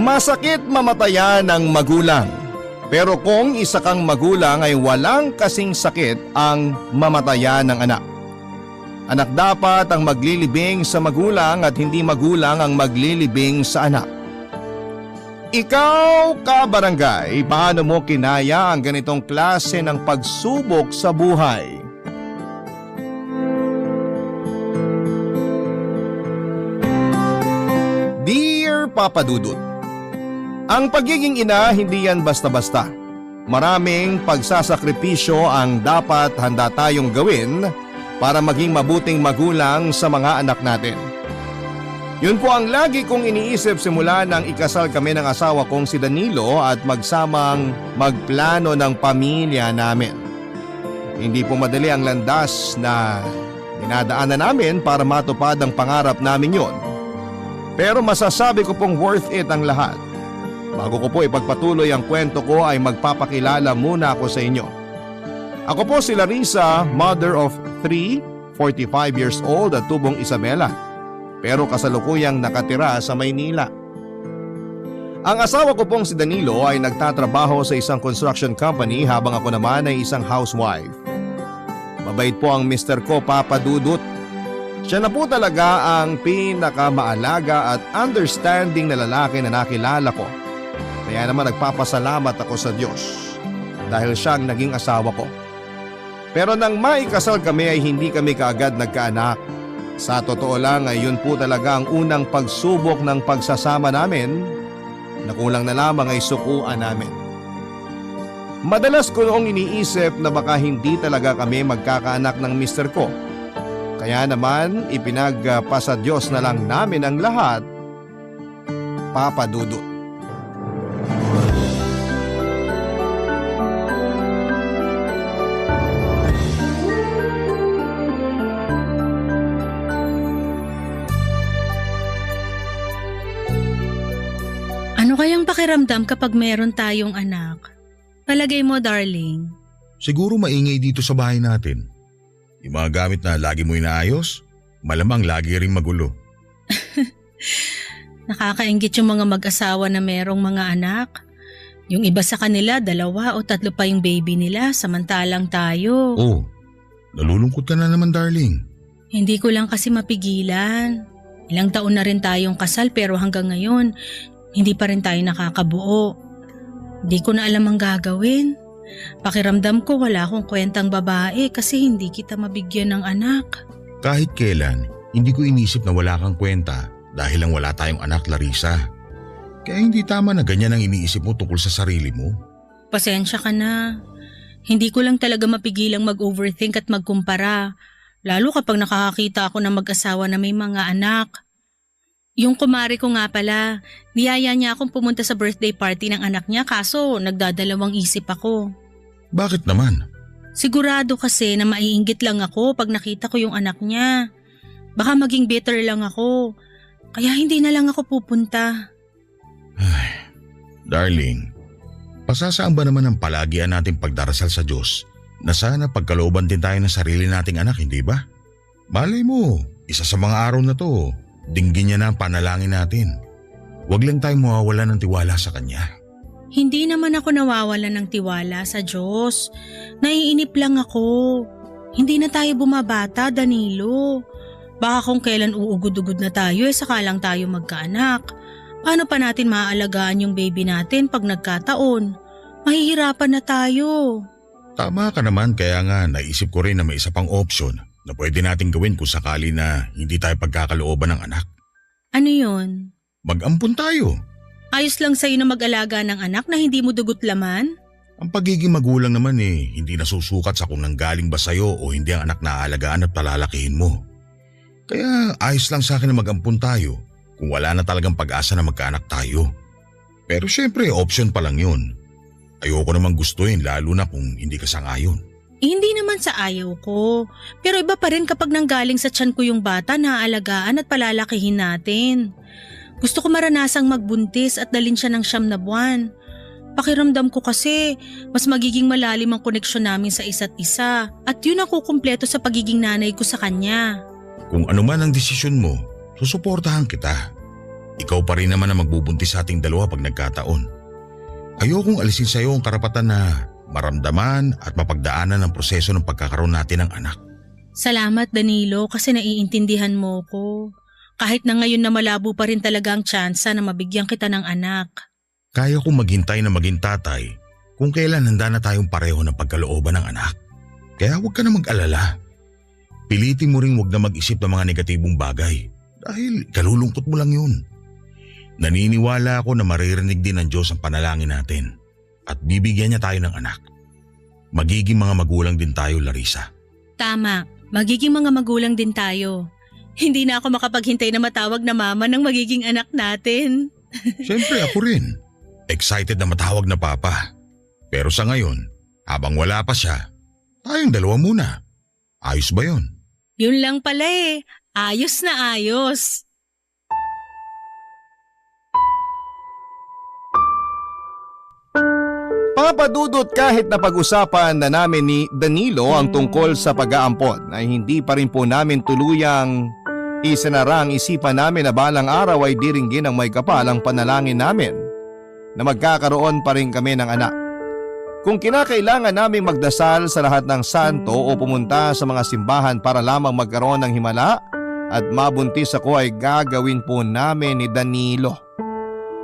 Masakit mamatayan ng magulang. Pero kung isa kang magulang ay walang kasing sakit ang mamatayan ng anak. Anak dapat ang maglilibing sa magulang at hindi magulang ang maglilibing sa anak. Ikaw, kabarangay, paano mo kinaya ang ganitong klase ng pagsubok sa buhay? Dear Papa Dudut, ang pagiging ina hindi yan basta-basta. Maraming pagsasakripisyo ang dapat handa tayong gawin para maging mabuting magulang sa mga anak natin. Yun po ang lagi kong iniisip simula nang ikasal kami ng asawa kong si Danilo at magsamang magplano ng pamilya namin. Hindi po madali ang landas na dinadaanan namin para matupad ang pangarap namin yon. Pero masasabi ko pong worth it ang lahat. Bago ko po ipagpatuloy ang kwento ko ay magpapakilala muna ako sa inyo. Ako po si Larissa, mother of 3, 45 years old at tubong Isabela. Pero kasalukuyang nakatira sa Maynila. Ang asawa ko pong si Danilo ay nagtatrabaho sa isang construction company habang ako naman ay isang housewife. Mabait po ang Mr. ko, Papa Dudut. Siya na po talaga ang pinakamaalaga at understanding na lalaki na nakilala ko. Kaya naman nagpapasalamat ako sa Diyos dahil siya ang naging asawa ko. Pero nang maikasal kami ay hindi kami kaagad nagkaanak. Sa totoo lang ay yun po talaga ang unang pagsubok ng pagsasama namin na kulang na lamang ay sukuan namin. Madalas ko noong iniisip na baka hindi talaga kami magkakaanak ng mister ko. Kaya naman ipinagpasa Diyos na lang namin ang lahat, Papa Dudut. Ano kayang pakiramdam kapag meron tayong anak? Palagay mo, darling. Siguro maingay dito sa bahay natin. Yung mga gamit na lagi mo inaayos, malamang lagi ring magulo. Nakakainggit yung mga mag-asawa na merong mga anak. Yung iba sa kanila, 2 o 3 pa yung baby nila, samantalang tayo. Oh, nalulungkot ka na naman, darling. Hindi ko lang kasi mapigilan. Ilang taon na rin tayong kasal pero hanggang ngayon, hindi pa rin tayo nakakabuo. Hindi ko na alam ang gagawin. Pakiramdam ko wala akong kwentang babae kasi hindi kita mabigyan ng anak. Kahit kailan, hindi ko inisip na wala kang kwenta dahil lang wala tayong anak, Larissa. Kaya hindi tama na ganyan ang iniisip mo tungkol sa sarili mo. Pasensya ka na. Hindi ko lang talaga mapigilang mag-overthink at magkumpara. Lalo kapag nakakakita ako ng mag-asawa na may mga anak. Yung kumare ko nga pala, niyaya niya akong pumunta sa birthday party ng anak niya kaso nagdadalawang isip ako. Bakit naman? Sigurado kasi na maiinggit lang ako pag nakita ko yung anak niya. Baka maging bitter lang ako, kaya hindi na lang ako pupunta. Ay, darling, pasasaan ba naman ang palagian nating pagdarasal sa Diyos na sana pagkalooban din tayo ng sarili nating anak, hindi ba? Malay mo, isa sa mga araw na to, dinggin niya na ang panalangin natin. Huwag lang tayong mawawalan ng tiwala sa Kanya. Hindi naman ako nawawalan ng tiwala sa Diyos. Naiinip lang ako. Hindi na tayo bumabata, Danilo. Baka kung kailan uugod-ugod na tayo saka lang tayo magkaanak. Paano pa natin maaalagaan yung baby natin pag nagkataon? Mahihirapan na tayo. Tama ka naman, kaya nga naisip ko rin na may isa pang option na pwede nating gawin kung sakali na hindi tayo pagkakalooban ng anak. Ano yun? Mag-ampun tayo. Ayos lang sa'yo na mag-alaga ng anak na hindi mo dugot laman? Ang pagiging magulang naman hindi nasusukat sa kung nanggaling ba sa'yo o hindi ang anak na aalagaan at palalakihin mo. Kaya ayos lang sa akin na mag-ampun tayo kung wala na talagang pag-asa na magkaanak tayo. Pero syempre option pa lang yun. Ayoko namang gustuin lalo na kung hindi ka sangayon. Hindi naman sa ayaw ko. Pero iba pa rin kapag nanggaling sa tiyan ko yung bata na aalagaan at palalakihin natin. Gusto ko maranasang magbuntis at dalhin siya ng 9 na buwan. Pakiramdam ko kasi mas magiging malalim ang koneksyon namin sa isa't isa at yun ang kukumpleto sa pagiging nanay ko sa kanya. Kung ano man ang desisyon mo, susuportahan kita. ikaw pa rin naman ang magbubuntis sa ating dalawa pag nagkataon. Ayokong alisin sa iyo ang karapatan na maramdaman at mapagdaanan ang proseso ng pagkakaroon natin ng anak. Salamat Danilo kasi naiintindihan mo ko. Kahit na ngayon na malabo pa rin talaga ang tsansa na mabigyan kita ng anak. Kaya kong maghintay na maging tatay kung kailan handa na tayong pareho ng pagkalooban ng anak. Kaya huwag ka na mag-alala. Pilitin mo ring huwag na mag-isip ng mga negatibong bagay dahil kalulungkot mo lang yun. Naniniwala ako na maririnig din ng Diyos ang panalangin natin at bibigyan niya tayo ng anak. Magiging mga magulang din tayo, Larissa. Tama, magiging mga magulang din tayo. Hindi na ako makapaghintay na matawag na mama ng magiging anak natin. Siyempre ako rin. Excited na matawag na papa. Pero sa ngayon, habang wala pa siya, tayong dalawa muna. Ayos ba yun? Yun lang pala eh. Ayos na ayos. Papa Dudut, kahit na pag-usapan na namin ni Danilo ang tungkol sa pag-aampon ay hindi pa rin po namin tuluyang isinara ang isipan namin na balang araw ay diringgin ang may kapal ang panalangin namin na magkakaroon pa rin kami ng anak. Kung kinakailangan naming magdasal sa lahat ng santo o pumunta sa mga simbahan para lamang magkaroon ng himala at mabuntis ako ay gagawin po namin ni Danilo.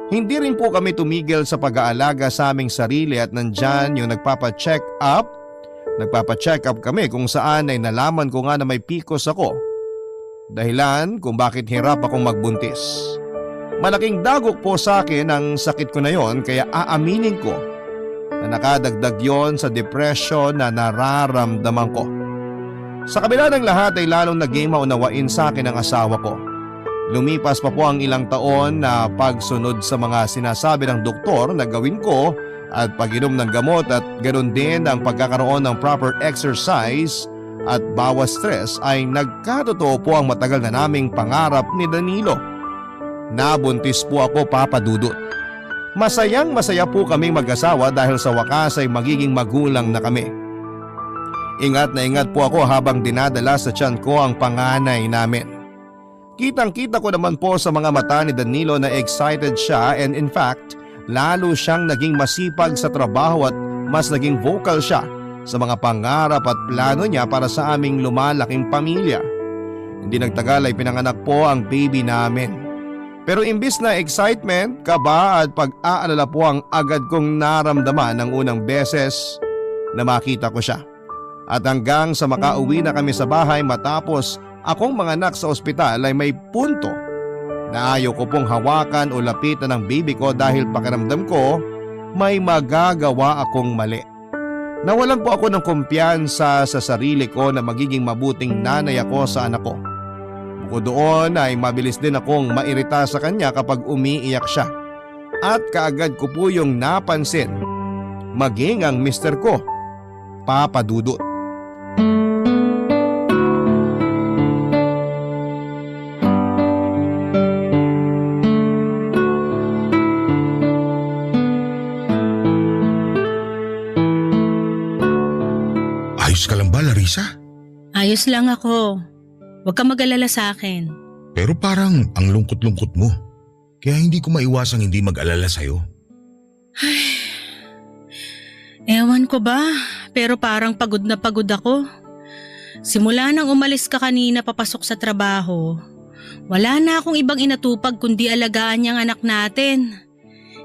Hindi rin po kami tumigil sa pag-aalaga sa aming sarili at nandyan yung nagpapa-check up. Nagpapa-check up kami kung saan ay nalaman ko nga na may PCOS ako. Dahilan kung bakit hirap akong magbuntis. Malaking dagok po sa akin ang sakit ko na yon kaya aaminin ko na nakadagdag yon sa depression na nararamdaman ko. Sa kabila ng lahat ay lalong naging maunawain sa akin ang asawa ko. Lumipas pa po ang ilang taon na pagsunod sa mga sinasabi ng doktor na gawin ko at pag-inom ng gamot at ganoon din ang pagkakaroon ng proper exercise at bawas stress ay nagkatotoo po ang matagal na naming pangarap ni Danilo. Nabuntis po ako, Papa Dudut. Masayang masaya po kaming mag-asawa dahil sa wakas ay magiging magulang na kami. Ingat na ingat po ako habang dinadala sa tiyan ko ang panganay namin. Kitang-kita ko naman po sa mga mata ni Danilo na excited siya and in fact, lalo siyang naging masipag sa trabaho at mas naging vocal siya sa mga pangarap at plano niya para sa aming lumalaking pamilya. Hindi nagtagal ay pinanganak po ang baby namin. Pero imbis na excitement, kaba at pag-aalala po ang agad kong naramdaman ng unang beses na makita ko siya. At hanggang sa makauwi na kami sa bahay matapos akong manganak sa ospital ay may punto na ayaw ko pong hawakan o lapitan ng baby ko dahil pakiramdam ko may magagawa akong mali. Nawalan po ako ng kumpiyansa sa sarili ko na magiging mabuting nanay ako sa anak ko. Bukod doon ay mabilis din akong mairita sa kanya kapag umiiyak siya. At kaagad ko po yung napansin, maging ang mister ko, Papa Dudut. Ayos ka lang ba, Larissa? Ayos lang ako. Huwag ka mag-alala sa akin. Pero parang ang lungkot-lungkot mo. Kaya hindi ko maiwasang hindi mag-alala sa'yo. Ewan ko ba, pero parang pagod na pagod ako. Simula nang umalis ka kanina papasok sa trabaho, wala na akong ibang inatupag kundi alagaan niyang anak natin.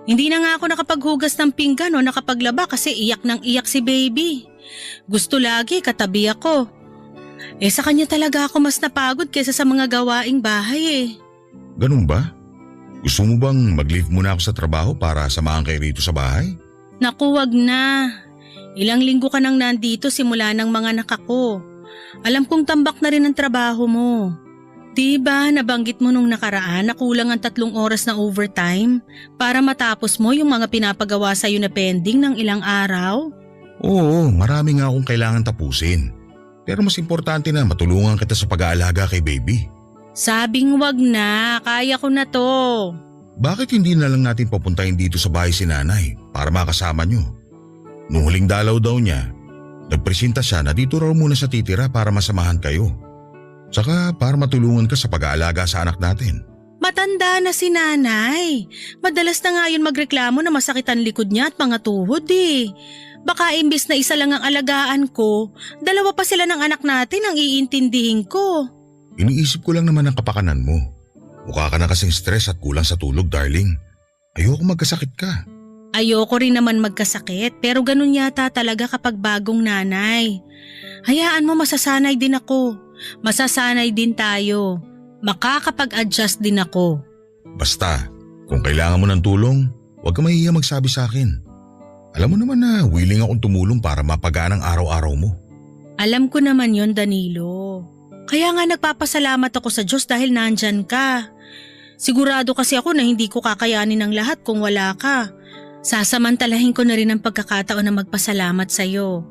Hindi na nga ako nakapaghugas ng pinggan o nakapaglaba kasi iyak ng iyak si baby. Gusto lagi katabi ako. Sa kanya talaga ako mas napagod kaysa sa mga gawaing bahay eh. Ganun ba? Gusto mo bang mag-leave muna ako sa trabaho para samahan kayo rito sa bahay? Naku, wag na. Ilang linggo ka nang nandito simula ng mga anak ako. Alam kong tambak na rin ang trabaho mo. Diba nabanggit mo nung nakaraan na kulang ang 3 oras na overtime para matapos mo yung mga pinapagawa sa'yo na pending ng ilang araw? Oo, marami nga akong kailangan tapusin. Pero mas importante na matulungan kita sa pag-aalaga kay baby. Sabing wag na, kaya ko na to. Bakit hindi na lang natin papuntahin dito sa bahay si nanay para makasama nyo? Nung huling dalaw daw niya, nagpresenta siya na dito raw muna sa titira para masamahan kayo. Saka para matulungan ka sa pag-aalaga sa anak natin. Matanda na si nanay. Madalas na nga yun magreklamo na masakit ang likod niya at mga tuhod eh. Baka imbis na isa lang ang alagaan ko, dalawa pa sila ng anak natin ang iintindihin ko. Iniisip ko lang naman ang kapakanan mo. Mukha ka na kasing stress at kulang sa tulog, darling. Ayoko magkasakit ka. Ayoko rin naman magkasakit pero ganun yata talaga kapag bagong nanay. Hayaan mo, masasanay din ako. Masasanay din tayo. Makakapag-adjust din ako. Basta, kung kailangan mo ng tulong, huwag ka mahihiya magsabi sa akin. Alam mo naman na willing akong tumulong para mapagaan ang araw-araw mo. Alam ko naman yon, Danilo. Kaya nga nagpapasalamat ako sa Diyos dahil nandyan ka. Sigurado kasi ako na hindi ko kakayanin ang lahat kung wala ka. Sasamantalahin ko na rin ang pagkakataon na magpasalamat sa'yo.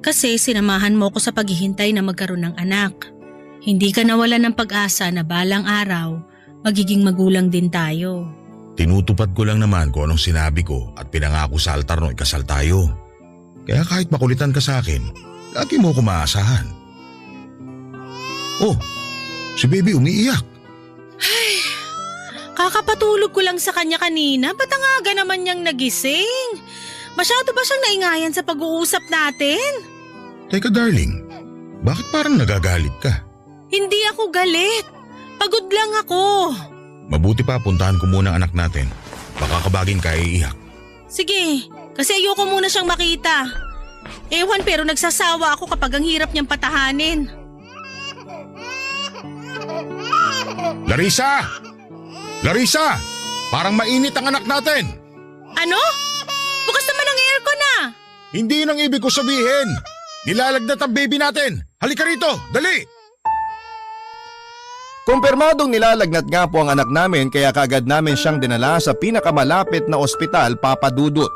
Kasi sinamahan mo ko sa paghihintay na magkaroon ng anak. Hindi ka nawalan ng pag-asa na balang araw, magiging magulang din tayo. Tinutupad ko lang naman kung anong sinabi ko at pinangako sa altar nung ikasal tayo. Kaya kahit makulitan ka sa akin, lagi mo ko maaasahan. Oh, si baby umiiyak. Ay, kakapatulog ko lang sa kanya kanina, ba't ang aga naman niyang nagising? Masyado ba siyang naingayan sa pag-uusap natin? Teka darling, bakit parang nagagalit ka? Hindi ako galit. Pagod lang ako. Mabuti pa puntahan ko muna ang anak natin. Baka kabaging kaya iiyak. Sige, kasi ayoko muna siyang makita. Ewan pero nagsasawa ako kapag ang hirap niyang patahanin. Larissa! Larissa! Parang mainit ang anak natin! Ano? Bukas naman ang aircon na! Hindi yun ang ibig ko sabihin! Nilalagnat ang baby natin! Halika rito! Dali! Kumpirmadong nilalagnat nga po ang anak namin kaya kaagad namin siyang dinala sa pinakamalapit na ospital, Papa Dudut.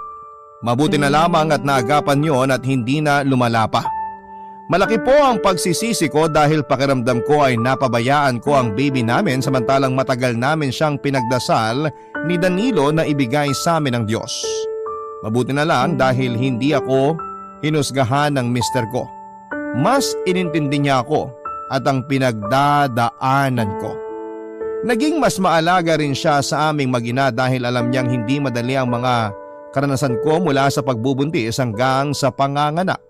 Mabuti na lamang at naagapan yon at hindi na lumala pa. Malaki po ang pagsisisi ko dahil pakiramdam ko ay napabayaan ko ang baby namin samantalang matagal namin siyang pinagdasal ni Danilo na ibigay sa amin ng Diyos. Mabuti na lang dahil hindi ako hinusgahan ng mister ko. Mas inintindi niya ako at ang pinagdadaanan ko. Naging mas maalaga rin siya sa aming mag-ina dahil alam niyang hindi madali ang mga karanasan ko mula sa pagbubuntis hanggang sa panganganak.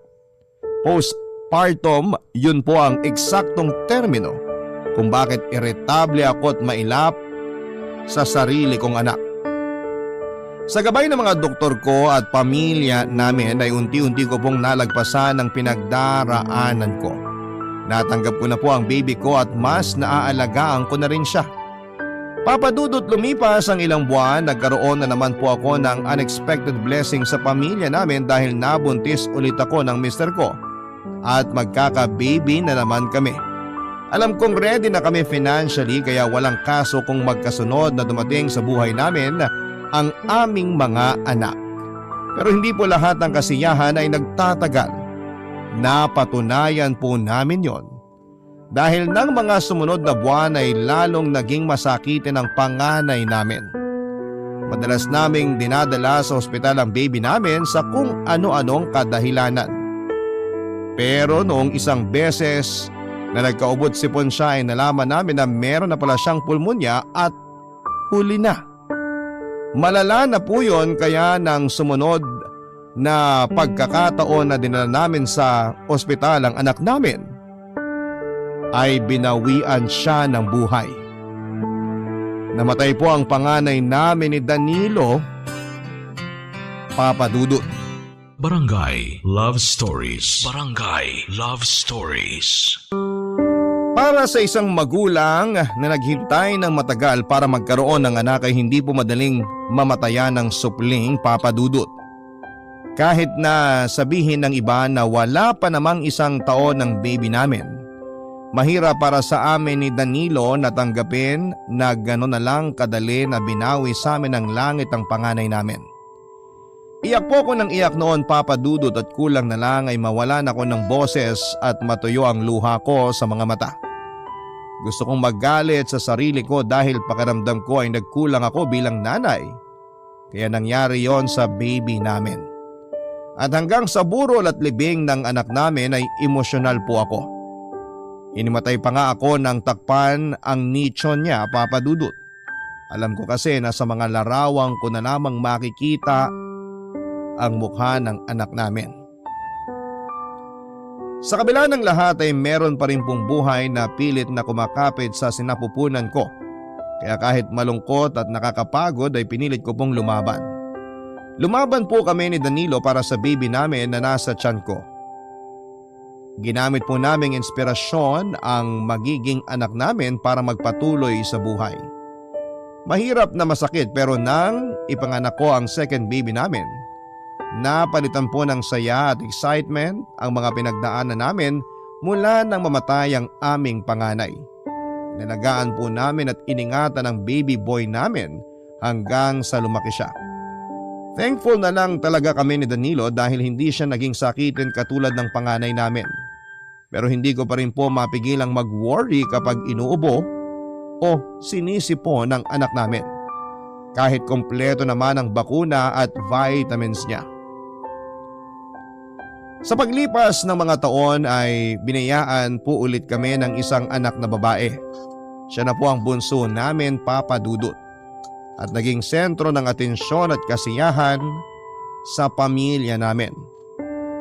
Postpartum, yun po ang eksaktong termino kung bakit irritable ako at mailap sa sarili kong anak. Sa gabay ng mga doktor ko at pamilya namin ay unti-unti ko pong nalagpasan ang pinagdaraanan ko. Natanggap ko na po ang baby ko at mas naaalagaan ko na rin siya. Papadudot lumipas ang ilang buwan, nagkaroon na naman po ako ng unexpected blessing sa pamilya namin dahil nabuntis ulit ako ng mister ko at magkaka-baby na naman kami. Alam kong ready na kami financially kaya walang kaso kung magkasunod na dumating sa buhay namin ang aming mga anak. Pero hindi po lahat ng kasiyahan ay nagtatagal. Napatunayan po namin yon. Dahil ng mga sumunod na buwan ay lalong naging masakitin ang panganay namin. Madalas naming dinadala sa ospital ang baby namin sa kung ano-anong kadahilanan. Pero noong isang beses na nagkaubot sipon siya ay nalaman namin na meron na pala siyang pulmonya at huli na. Malala na po yun kaya nang sumunod na pagkakataon na dinala namin sa ospital ang anak namin, ay binawian siya ng buhay. Namatay po ang panganay namin ni Danilo, Papa Dudut. Barangay Love Stories. Barangay Love Stories. Para sa isang magulang na naghintay ng matagal para magkaroon ng anak ay hindi po madaling mamatayan ng supling, Papa Dudut. Kahit na sabihin ng iba na wala pa namang isang taon ng baby namin, mahirap para sa amin ni Danilo na tanggapin na gano'n na lang kadali na binawi sa amin ng langit ang panganay namin. Iyak po ko ng iyak noon, Papa Dudut, at kulang na lang ay mawalan ako ng boses at matuyo ang luha ko sa mga mata. Gusto kong magalit sa sarili ko dahil pakiramdam ko ay nagkulang ako bilang nanay. Kaya nangyari yon sa baby namin. At hanggang sa burol at libing ng anak namin ay emosyonal po ako. Inimatay pa nga ako nang takpan ang nicho niya, Papa Dudut. Alam ko kasi na sa mga larawang ko na lamang makikita ang mukha ng anak namin. Sa kabila ng lahat ay meron pa rin pong buhay na pilit na kumakapit sa sinapupunan ko. Kaya kahit malungkot at nakakapagod ay pinilit ko pong lumaban. Lumaban po kami ni Danilo para sa baby namin na nasa tiyan ko. Ginamit po naming inspirasyon ang magiging anak namin para magpatuloy sa buhay. Mahirap na masakit pero nang ipanganak ko ang second baby namin, napalitan po ng saya at excitement ang mga pinagdaanan namin mula nang mamatay ang aming panganay. Nalagaan po namin at iningatan ang baby boy namin hanggang sa lumaki siya. Thankful na lang talaga kami ni Danilo dahil hindi siya naging sakitin katulad ng panganay namin. Pero hindi ko pa rin po mapigilang mag-worry kapag inuubo o sinisipo ng anak namin. Kahit kompleto naman ang bakuna at vitamins niya. Sa paglipas ng mga taon ay binayaan po ulit kami ng isang anak na babae. Siya na po ang bunso namin, Papa Dudut, at naging sentro ng atensyon at kasiyahan sa pamilya namin.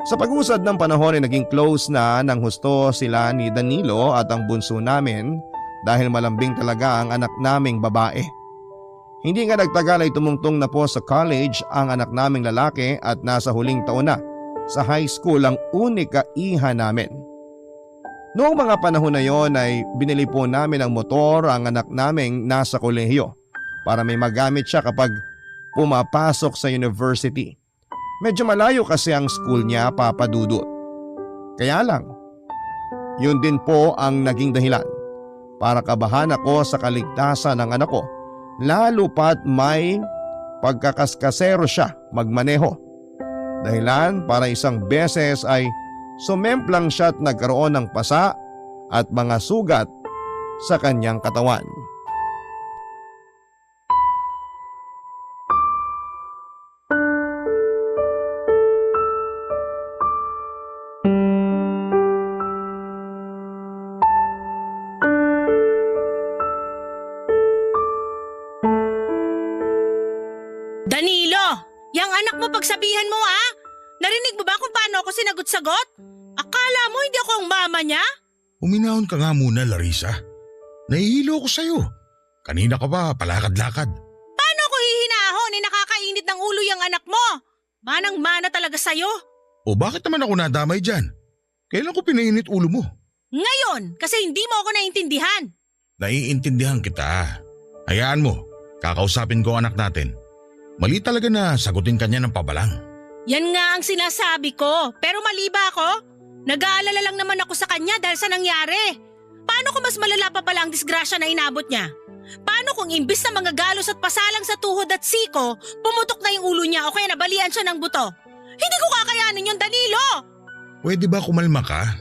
Sa pag-usad ng panahon ay naging close na ng husto sila ni Danilo at ang bunso namin dahil malambing talaga ang anak naming babae. Hindi nga nagtagal ay tumungtong na po sa college ang anak naming lalaki at nasa huling taon na sa high school ang unika iha namin. Noong mga panahon na yon ay binili po namin ang motor ang anak naming nasa kolehiyo para may magamit siya kapag pumapasok sa university. Medyo malayo kasi ang school niya, Papa Dudut. Kaya lang, yun din po ang naging dahilan para kabahan ako sa kaligtasan ng anak ko, lalo pat may pagkakaskasero siya magmaneho. Dahilan para isang beses ay sumemplang siya at nagkaroon ng pasa at mga sugat sa kanyang katawan. Danilo! Yang anak mo pagsabihan mo ha? Narinig mo ba kung paano ako sinagot-sagot? Akala mo hindi ako ang mama niya? Uminahon ka nga muna, Larissa. Nahihilo ko sa'yo. Kanina ka ba palakad-lakad? Paano ako hihinahon? Nakakainit ng ulo yung anak mo. Manang-mana talaga sa'yo. O bakit naman ako nadamay dyan? Kailan ko pinainit ulo mo? Ngayon, kasi hindi mo ako naintindihan. Naiintindihan kita. Hayaan mo, kakausapin ko ang anak natin. Mali talaga na sagutin kanya ng pabalang. Yan nga ang sinasabi ko. Pero mali ba ako? Nag-aalala lang naman ako sa kanya dahil sa nangyari. Paano kung mas malala pa pala ang disgrasya na inabot niya? Paano kung imbis na mga galos at pasalang sa tuhod at siko, pumutok na yung ulo niya o kaya nabalian siya ng buto? Hindi ko kakayanin yun, Danilo! Pwede ba kumalma ka?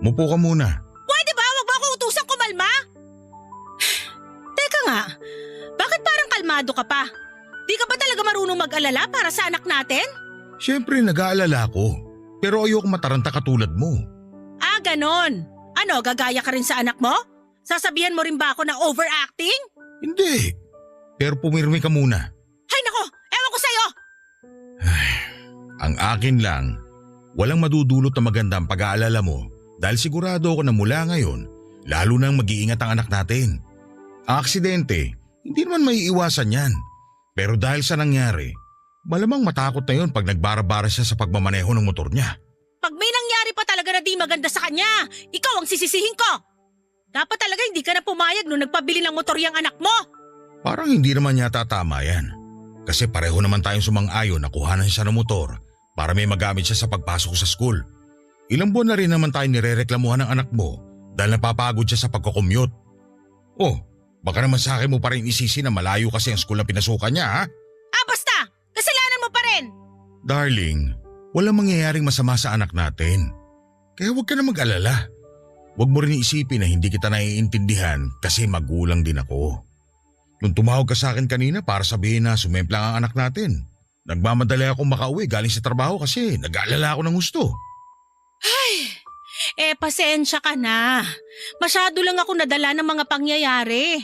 Mupo ka muna. Pwede ba? Wag ba ako utusang kumalma? Teka nga, bakit parang kalmado ka pa? Di ka ba talaga marunong mag-alala para sa anak natin? Siyempre nag-aalala ko, pero ayoko mataranta katulad mo. Ah, ganon. Ano, gagaya ka rin sa anak mo? Sasabihan mo rin ba ako na overacting? Hindi, pero pumirmi ka muna. Hay nako, ewan ko sa'yo! Ang akin lang, walang madudulot na maganda ang pag-aalala mo dahil sigurado ako na mula ngayon, lalo nang mag-iingat ang anak natin. Ang aksidente, hindi naman maiiwasan yan. Pero dahil sa nangyari, malamang matakot na yun pag nagbara-bara siya sa pagmamaneho ng motor niya. Pag may nangyari pa talaga na di maganda sa kanya, ikaw ang sisisihin ko. Dapat talaga hindi ka na pumayag nung nagpabili ng motor yung anak mo. Parang hindi naman yata tama yan. Kasi pareho naman tayong sumang-ayon na kuhanan siya ng motor para may magamit siya sa pagpasok sa school. Ilang buwan na rin naman tayo nirereklamuhan ng anak mo dahil napapagod siya sa pagkocommute. Oh, baka naman sa akin mo pa rin isisi na malayo kasi ang school na pinasukan niya, ha? Ah, basta! Kasalanan mo pa rin! Darling, walang mangyayaring masama sa anak natin. Kaya huwag ka na mag-alala. Huwag mo rin isipin na hindi kita naiintindihan kasi magulang din ako. Nung tumawag ka sa akin kanina para sabihin na sumemplang ang anak natin, nagmamadali akong makauwi galing sa trabaho kasi nag-aalala ako ng gusto. Pasensya ka na. Masyado lang ako nadala ng mga pangyayari.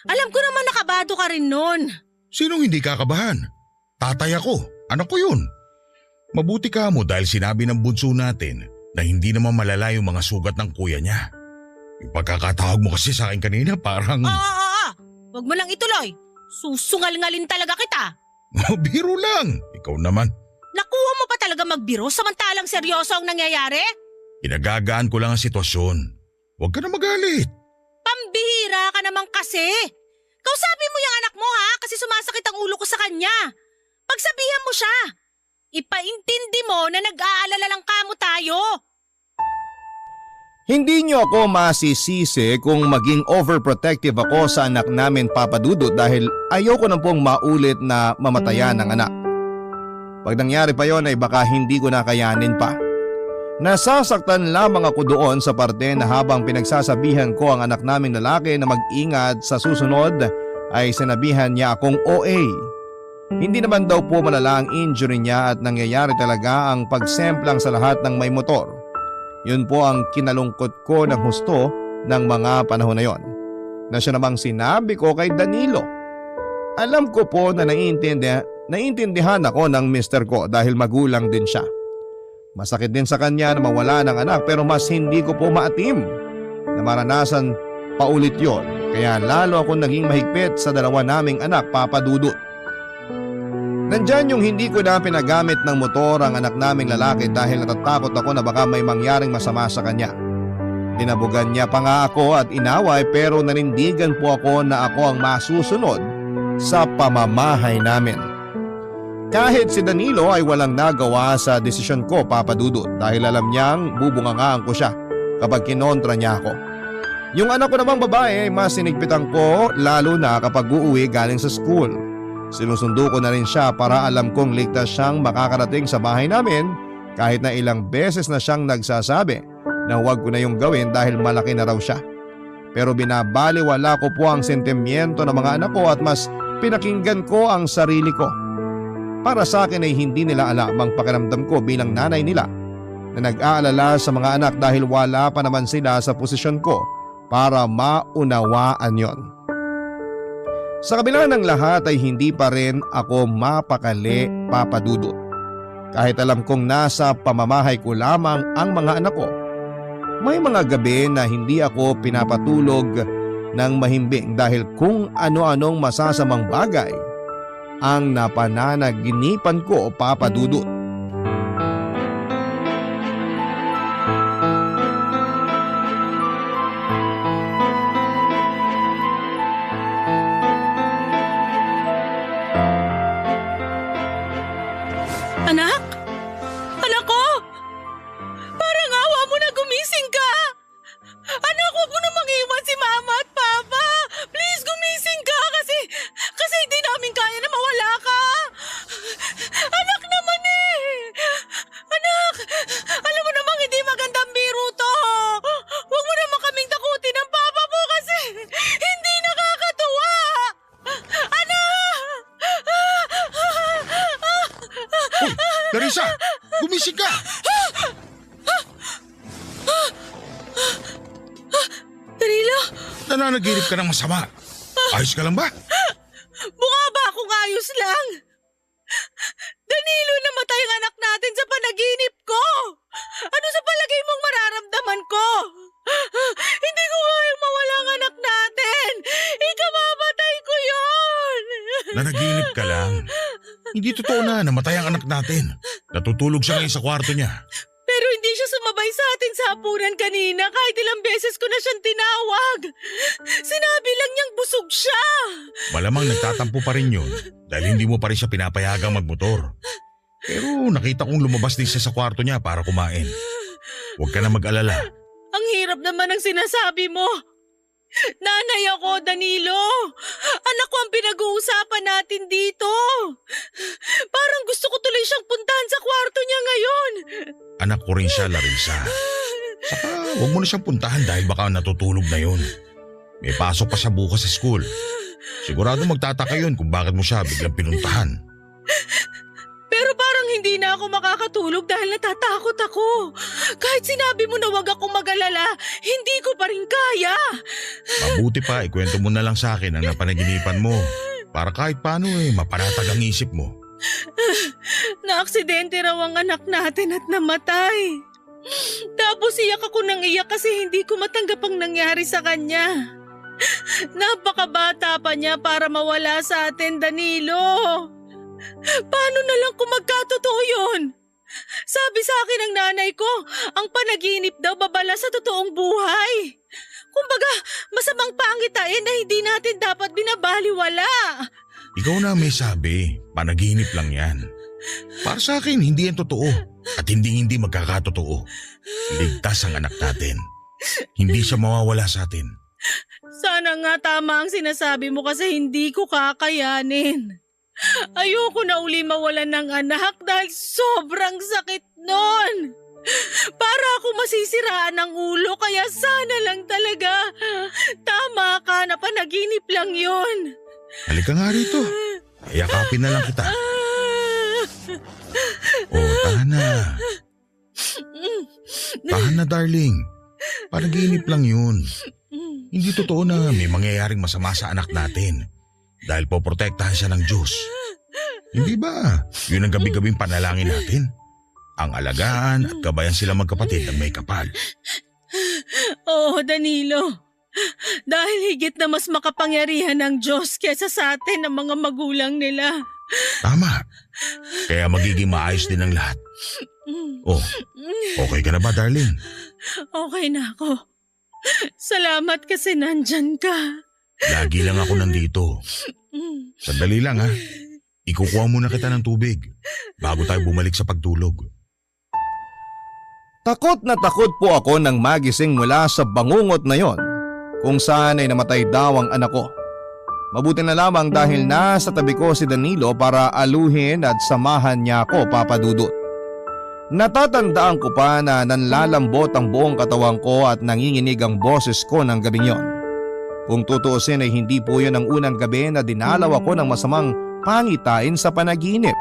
Alam ko naman nakabado ka rin nun. Sinong hindi kakabahan? Tatay ako, anak ko yun. Mabuti ka mo dahil sinabi ng bunso natin na hindi naman malala yung mga sugat ng kuya niya. Yung pagkakatawag mo kasi sa akin kanina parang… Huwag mo lang ituloy. Susungal-ngalin talaga kita. Biro lang, ikaw naman. Nakuha mo pa talaga magbiro samantalang seryoso ang nangyayari? Pinagagaan ko lang ang sitwasyon. Huwag ka na magalit. Pambihira ka naman kasi. Kausapin mo yung anak mo ha kasi sumasakit ang ulo ko sa kanya. Pagsabihan mo siya. Ipaintindi mo na nag-aalala lang kamo tayo. Hindi niyo ako masisisi kung maging overprotective ako sa anak namin Papa Dudut dahil ayoko na pong maulit na mamatayan ng anak. Pag nangyari pa yon ay baka hindi ko na kayanin pa. Nasasaktan lamang ako doon sa parte na habang pinagsasabihan ko ang anak naming lalaki na mag-ingat sa susunod ay sinabihan niya akong OA. Hindi naman daw po malala ang injury niya at nangyayari talaga ang pagsemplang sa lahat ng may motor. Yun po ang kinalungkot ko ng husto ng mga panahon na yon. Na siya namang sinabi ko kay Danilo. Alam ko po na naiintindihan ako ng mister ko dahil magulang din siya. Masakit din sa kanya na mawala ng anak pero mas hindi ko po maatim na maranasan pa ulit yon. Kaya lalo akong naging mahigpit sa dalawa naming anak Papa Dudut. Nandyan yung hindi ko na pinagamit ng motor ang anak naming lalaki dahil natatakot ako na baka may mangyaring masama sa kanya. Dinabugan niya pa nga ako at inaway pero nanindigan po ako na ako ang masusunod sa pamamahay namin. Kahit si Danilo ay walang nagawa sa desisyon ko Papa Dudut dahil alam niyang bubungangaan ko siya kapag kinontra niya ako. Yung anak ko namang babae ay mas sinigpitan ko lalo na kapag uuwi galing sa school. Sinusundo ko na rin siya para alam kong ligtas siyang makakarating sa bahay namin kahit na ilang beses na siyang nagsasabi na huwag ko na yung gawin dahil malaki na raw siya. Pero binabaliwala ko po ang sentimiento ng mga anak ko at mas pinakinggan ko ang sarili ko. Para sa akin ay hindi nila alam ang pakiramdam ko bilang nanay nila na nag-aalala sa mga anak dahil wala pa naman sila sa posisyon ko para maunawaan yon. Sa kabila ng lahat ay hindi pa rin ako mapakali Papa Dudut. Kahit alam kong nasa pamamahay ko lamang ang mga anak ko, may mga gabi na hindi ako pinapatulog ng mahimbing dahil kung ano-anong masasamang bagay ang napananaginipan ko Papa Dudut. Anak? Anak ko? Parang awa mo na gumising ka. Anak, huwag mo namang iwan si Mama at Papa. Please, gumising ka kasi hindi namin kaya na mawala ka. Anak naman eh. Anak, alam mo namang hindi magandang biro to. Huwag mo naman kaming takutin ng Papa mo kasi hindi nakakatuwa. Anak! Uy, Larissa! Gumising ka! Danilo, Nananaginip ka ng masama. Ayos ka lang ba? mukha ba akong ayos lang? Danilo, namatay ang anak natin sa panaginip ko. Ano sa palagay mong mararamdaman ko? Hindi ko kayang mawala ang anak natin. Ikamamatay ko yon. Nanaginip ka lang. Hindi totoo na namatay ang anak natin. Natutulog siya ngayon sa kwarto niya. Pero hindi siya sumabay sa atin sa hapunan kanina kahit ilang beses ko na siyang tinawag. Sinabi lang niyang busog siya. Malamang nagtatampo pa rin yun dahil hindi mo pa rin siya pinapayagang magmotor. Pero nakita kong lumabas din siya sa kwarto niya para kumain. Huwag ka na mag-alala. Ang hirap naman ang sinasabi mo. Nanay ako, Danilo. Anak ko ang pinag-uusapan natin dito. Parang gusto ko tuloy siyang puntahan sa kwarto niya ngayon. Anak ko rin siya, Larissa. Saka huwag mo na siyang puntahan dahil baka natutulog na yun. May pasok pa siya bukas sa school. Sigurado magtataka yun kung bakit mo siya biglang pinuntahan. Pero parang hindi hindi na ako makakatulog dahil natatakot ako. Kahit sinabi mo na wag akong mag-alala, hindi ko pa rin kaya. Mabuti pa, ikwento mo na lang sa akin ang napanaginipan mo. Para kahit paano mapanatag ang isip mo. Naaksidente raw ang anak natin at namatay. Tapos iyak ako ng iyak kasi hindi ko matanggap ang nangyari sa kanya. Napakabata pa niya para mawala sa atin, Danilo. Paano na lang kung magkatotoo yun? Sabi sa akin ng nanay ko, ang panaginip daw babala sa totoong buhay. Kumbaga, masamang pangitain na hindi natin dapat binabaliwala. Ikaw na may sabi, panaginip lang yan. Para sa akin, hindi yan totoo. At hindi magkakatotoo. Ligtas ang anak natin. Hindi siya mawawala sa atin. Sana nga tama ang sinasabi mo kasi hindi ko kakayanin. Ayoko na uli mawalan ng anak dahil sobrang sakit nun. Para ako masisiraan ng ulo kaya sana lang talaga. Tama ka na panaginip lang yun. Halika nga rito. Yakapin na lang kita. Tahan na. Tahan na, darling. Panaginip lang yun. Hindi totoo na may mangyayaring masama sa anak natin. Dahil poprotektahan siya ng Diyos. Hindi ba? Yun ang gabi-gabing panalangin natin. Ang alagaan at gabayan sila magkapatid ng may kapal. Oo, Danilo. Dahil higit na mas makapangyarihan ng Diyos kesa sa atin ang mga magulang nila. Tama. Kaya magiging maayos din ang lahat. Okay ka na ba, darling? Okay na ako. Salamat kasi nandyan ka. Lagi lang ako nandito. Sandali lang ha. Ikukuha muna kita ng tubig bago tayo bumalik sa pagtulog. Takot na takot po ako nang magising mula sa bangungot na yon kung saan ay namatay daw ang anak ko. Mabuti na lamang dahil nasa tabi ko si Danilo para aluhin at samahan niya ako, Papa Dudut. Natatandaan ko pa na nanlalambot ang buong katawan ko at nanginginig ang boses ko ng gabing yon. Kung tutuusin ay hindi po yun ang unang gabi na dinalaw ako ng masamang pangitain sa panaginip.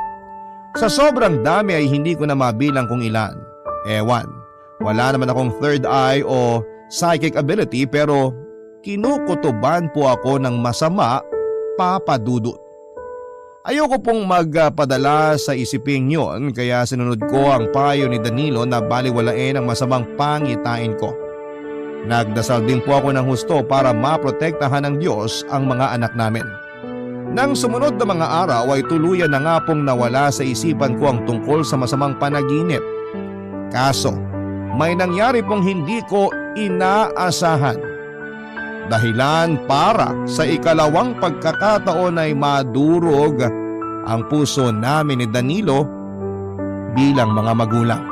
Sa sobrang dami ay hindi ko na mabilang kung ilan. Ewan, wala naman akong third eye o psychic ability pero kinukutuban po ako ng masama, Papa Dudut. Ayoko pong magpadala sa isiping yon kaya sinunod ko ang payo ni Danilo na baliwalain ang masamang pangitain ko. Nagdasal din po ako ng husto para maprotektahan ng Diyos ang mga anak namin. Nang sumunod na mga araw ay tuluyan na nga pong nawala sa isipan ko ang tungkol sa masamang panaginip. Kaso, may nangyari pong hindi ko inaasahan. Dahilan para sa ikalawang pagkakataon ay madurog ang puso namin ni Danilo bilang mga magulang.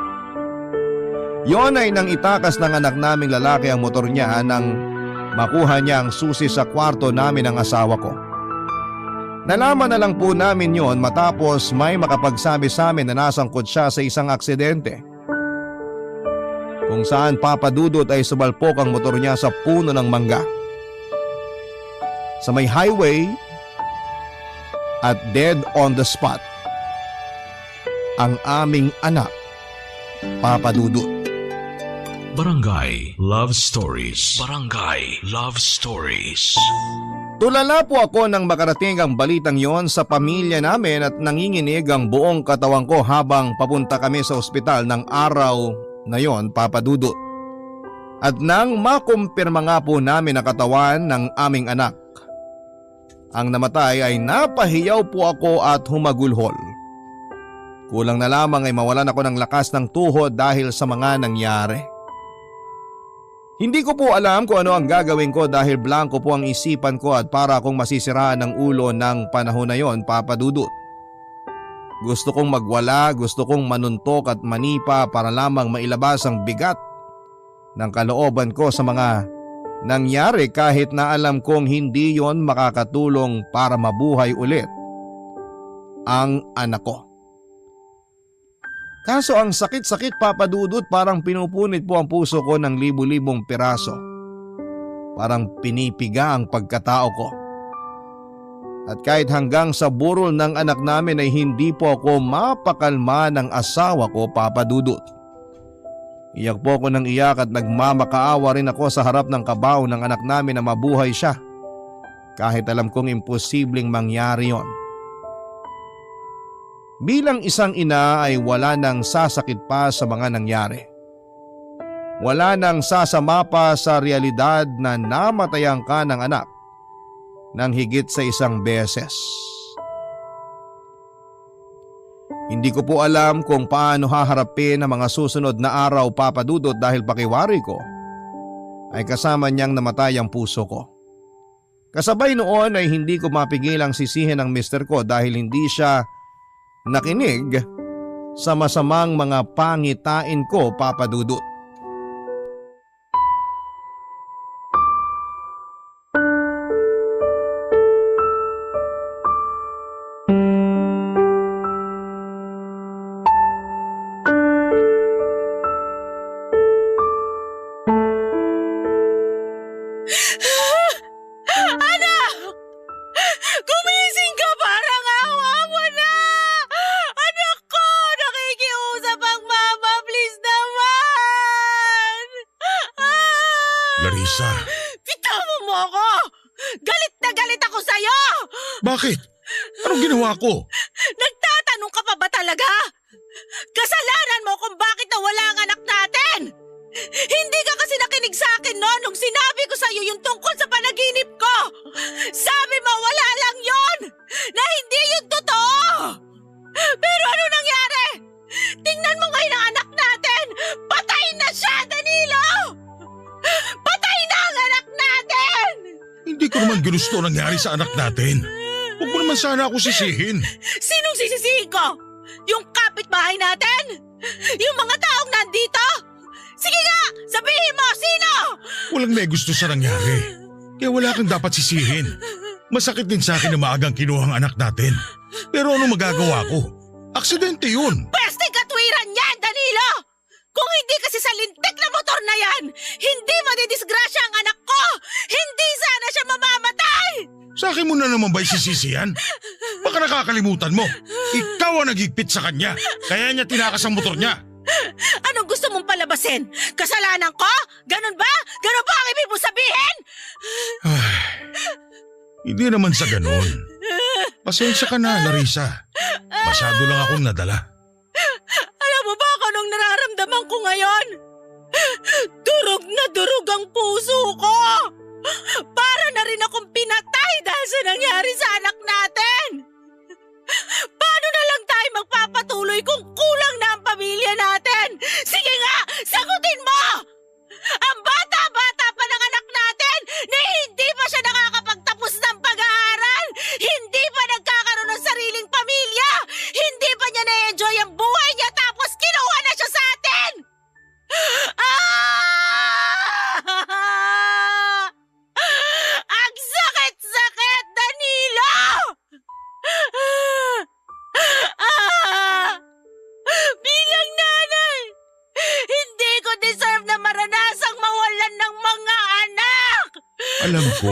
Yon ay nang itakas ng anak naming lalaki ang motor niya nang makuha niya ang susi sa kwarto namin ng asawa ko. Nalaman na lang po namin yon matapos may makapagsabi sa amin na nasangkot siya sa isang aksidente. Kung saan, Papa Dudut, ay sumalpok ang motor niya sa puno ng mangga. Sa may highway at dead on the spot ang aming anak, Papa Dudut. Barangay Love Stories. Barangay Love Stories. Tulala po ako nang makarating ang balitang yon sa pamilya namin at nanginginig ang buong katawan ko habang papunta kami sa ospital ng araw na yon, Papa Dudut. At nang makumpirma nga po namin ang katawan ng aming anak, ang namatay ay napahiyaw po ako at humagulhol. Kulang na lamang ay mawalan ako ng lakas ng tuhod dahil sa mga nangyari. Hindi ko po alam kung ano ang gagawin ko dahil blanko po ang isipan ko at para akong masisiraan ng ulo ng panahon na yon, Papa Dudut. Gusto kong magwala, gusto kong manuntok at manipa para lamang mailabas ang bigat ng kalooban ko sa mga nangyari kahit na alam kong hindi yon makakatulong para mabuhay ulit ang anak ko. Kaso ang sakit-sakit, Papa Dudut, parang pinupunit po ang puso ko ng libu-libong piraso. Parang pinipiga ang pagkatao ko. At kahit hanggang sa burol ng anak namin ay hindi po ako mapakalma ng asawa ko, Papa Dudut. Iyak po ako ng iyak at nagmamakaawa rin ako sa harap ng kabaw ng anak namin na mabuhay siya. Kahit alam kong imposibleng mangyari yon. Bilang isang ina ay wala nang sasakit pa sa mga nangyari. Wala nang sasama pa sa realidad na namatayan ka ng anak ng higit sa isang beses. Hindi ko po alam kung paano haharapin ang mga susunod na araw, Papa Dudut, dahil pakiwari ko ay kasama niyang namatay ang puso ko. Kasabay noon ay hindi ko mapigilang sisihin ang mister ko dahil hindi siya nakinig sa masamang mga pangitain ko, Papa Dudut. Anak! Gumising ka, parang awa mo na! Anak ko, nakikiusap ang mama, please naman! Larissa, Bitawan mo ako! Galit na galit ako sa'yo! bakit? Anong ginawa ko? Nagtatanong ka pa ba talaga? Kasalanan mo kung bakit nawala ang anak natin! Hindi ka kasi nakinig sa akin noon nung sinabi ko sa'yo yung tungkol sa panaginip ko! Sabi mo wala lang yon! Na hindi yun totoo! Pero ano nangyari? Tingnan mo ngayon ang anak natin! Patay na siya, Danilo! Patay na ang anak natin! Hindi ko naman ginusto nangyari sa anak natin. Huwag mo naman sana ako sisihin. Sinong sisisihin ko? Yung kapitbahay natin? Yung mga taong nandito? Sige nga! Sabihin mo! Sino? Walang may gusto sa nangyari. Kaya wala kang dapat sisihin. Masakit din sa akin na maagang kinuha ang anak natin. Pero ano magagawa ko? Aksidente yun. Pwesteng katwiran yan, Danilo! Kung hindi kasi sa lintik na motor na yan, hindi madidisgrasya ang anak ko! Hindi sana siya mamamatay! Sa akin mo na naman ba'y sisisihan? Baka nakakalimutan mo. Ikaw ang naghigpit sa kanya. Kaya niya tinakas ang motor niya. Anong gusto mong palabasin? Kasalanan ko? Ganun ba? Ganun ba ang ibig mong sabihin? Hindi naman sa ganun. Pasensya ka na, Larissa. Masyado lang akong nadala. Alam mo ba kung anong nararamdaman ko ngayon? Durog ang puso ko! Para na rin akong pinatay dahil sa nangyari sa anak natin! Paano na lang tayo magpapatuloy kung kulang na ang pamilya natin? Sige nga, sagutin mo! Ang bata-bata pa ng anak natin na hindi pa siya nakakapagtapos ng pag-aaral, hindi pa nagkakaroon ng sariling pamilya, hindi pa niya na-enjoy ang buhay niya tapos kinuha na siya sa atin! Ang sakit-sakit, Danilo! Bilang nanay, hindi ko deserve na maranasang mawalan ng mga anak! Alam ko,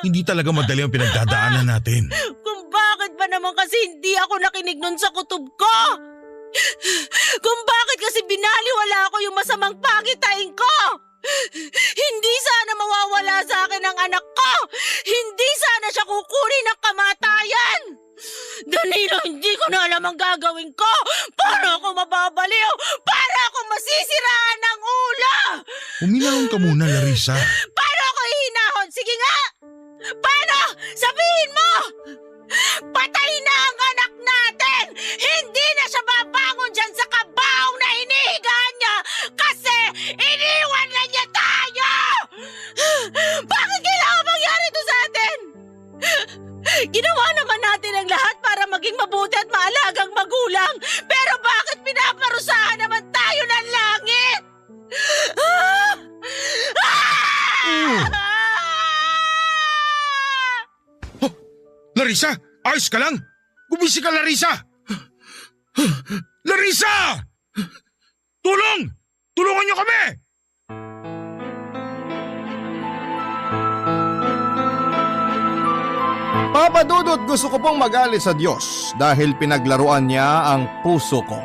hindi talaga madali ang pinagdadaanan natin. Kung bakit ba naman kasi hindi ako nakinig nun sa kutob ko? Kung bakit kasi binaliwala ko yung masamang pagitain ko? Hindi sana mawawala sa akin ang anak ko! Hindi sana siya kukunin ng kamatayan! Danilo, hindi ko na alam ang gagawin ko! Para ako mababaliw! Para ako masisiraan ng ulo! Huminahon ka muna, Larissa. Paano ako hihinahon? Sige nga! Paano? Sabihin mo! Patay na ang anak natin! Hindi na siya babangon dyan sa kabaong na hinihigaan niya kasi iniwan na niya tayo! Bakit kailangan mangyari ito sa atin? Ginawa naman natin ang lahat para maging mabuti at maalagang magulang. Pero bakit pinaparusahan naman tayo ng langit? Larissa, ayos ka lang? Gumisi ka, Larissa! Larissa! Tulong! Tulungan niyo kami! Papa Dudut, gusto ko pong magalit sa Diyos dahil pinaglaruan niya ang puso ko.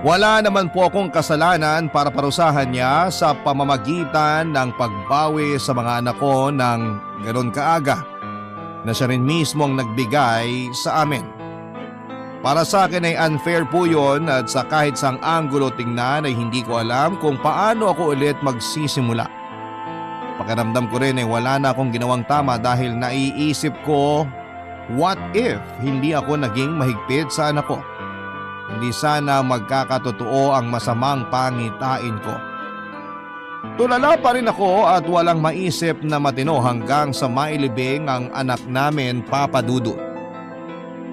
Wala naman po akong kasalanan para parusahan niya sa pamamagitan ng pagbawi sa mga anak ko ng ganon kaaga na siya rin mismo ang nagbigay sa amin. Para sa akin ay unfair po yun at sa kahit sang anggulo tingnan ay hindi ko alam kung paano ako ulit magsisimula. Pakiramdam ko rin ay wala na akong ginawang tama dahil naiisip ko, what if hindi ako naging mahigpit sa anak ko? Hindi sana magkakatotoo ang masamang pangitain ko. Tulala pa rin ako at walang maisip na matino hanggang sa mailibing ang anak namin, Papa Dudut.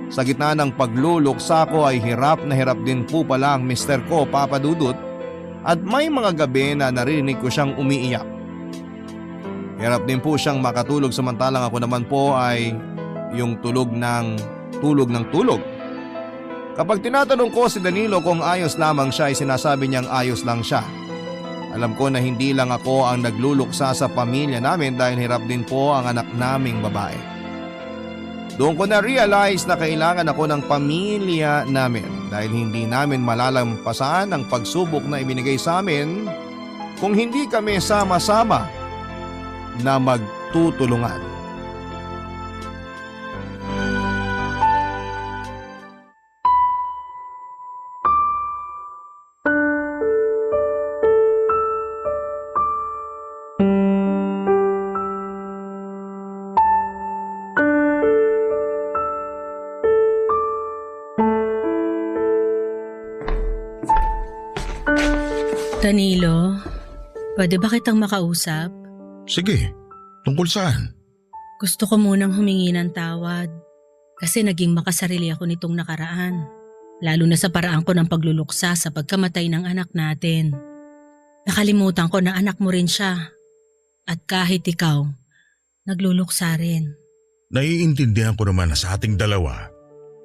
Sa gitna ng pagluluksa ko ay hirap na hirap din po pala ang mister ko, Papa Dudut, at may mga gabi na narinig ko siyang umiiyak. Hirap din po siyang makatulog samantalang ako naman po ay yung tulog ng tulog. Kapag tinatanong ko si Danilo kung ayos lamang siya ay sinasabi niyang ayos lang siya. Alam ko na hindi lang ako ang nagluluksa sa pamilya namin dahil hirap din po ang anak naming babae. Doon ko na-realize na kailangan ako ng pamilya namin dahil hindi namin malalampasan ang pagsubok na ibinigay sa amin kung hindi kami sama-sama na magtutulungan. Danilo, pwede ba kitang makausap? Sige, tungkol saan? Gusto ko munang humingi ng tawad kasi naging makasarili ako nitong nakaraan. Lalo na sa paraan ko ng pagluluksa sa pagkamatay ng anak natin. Nakalimutan ko na anak mo rin siya. At kahit ikaw, nagluluksa rin. Naiintindihan ko naman na sa ating dalawa,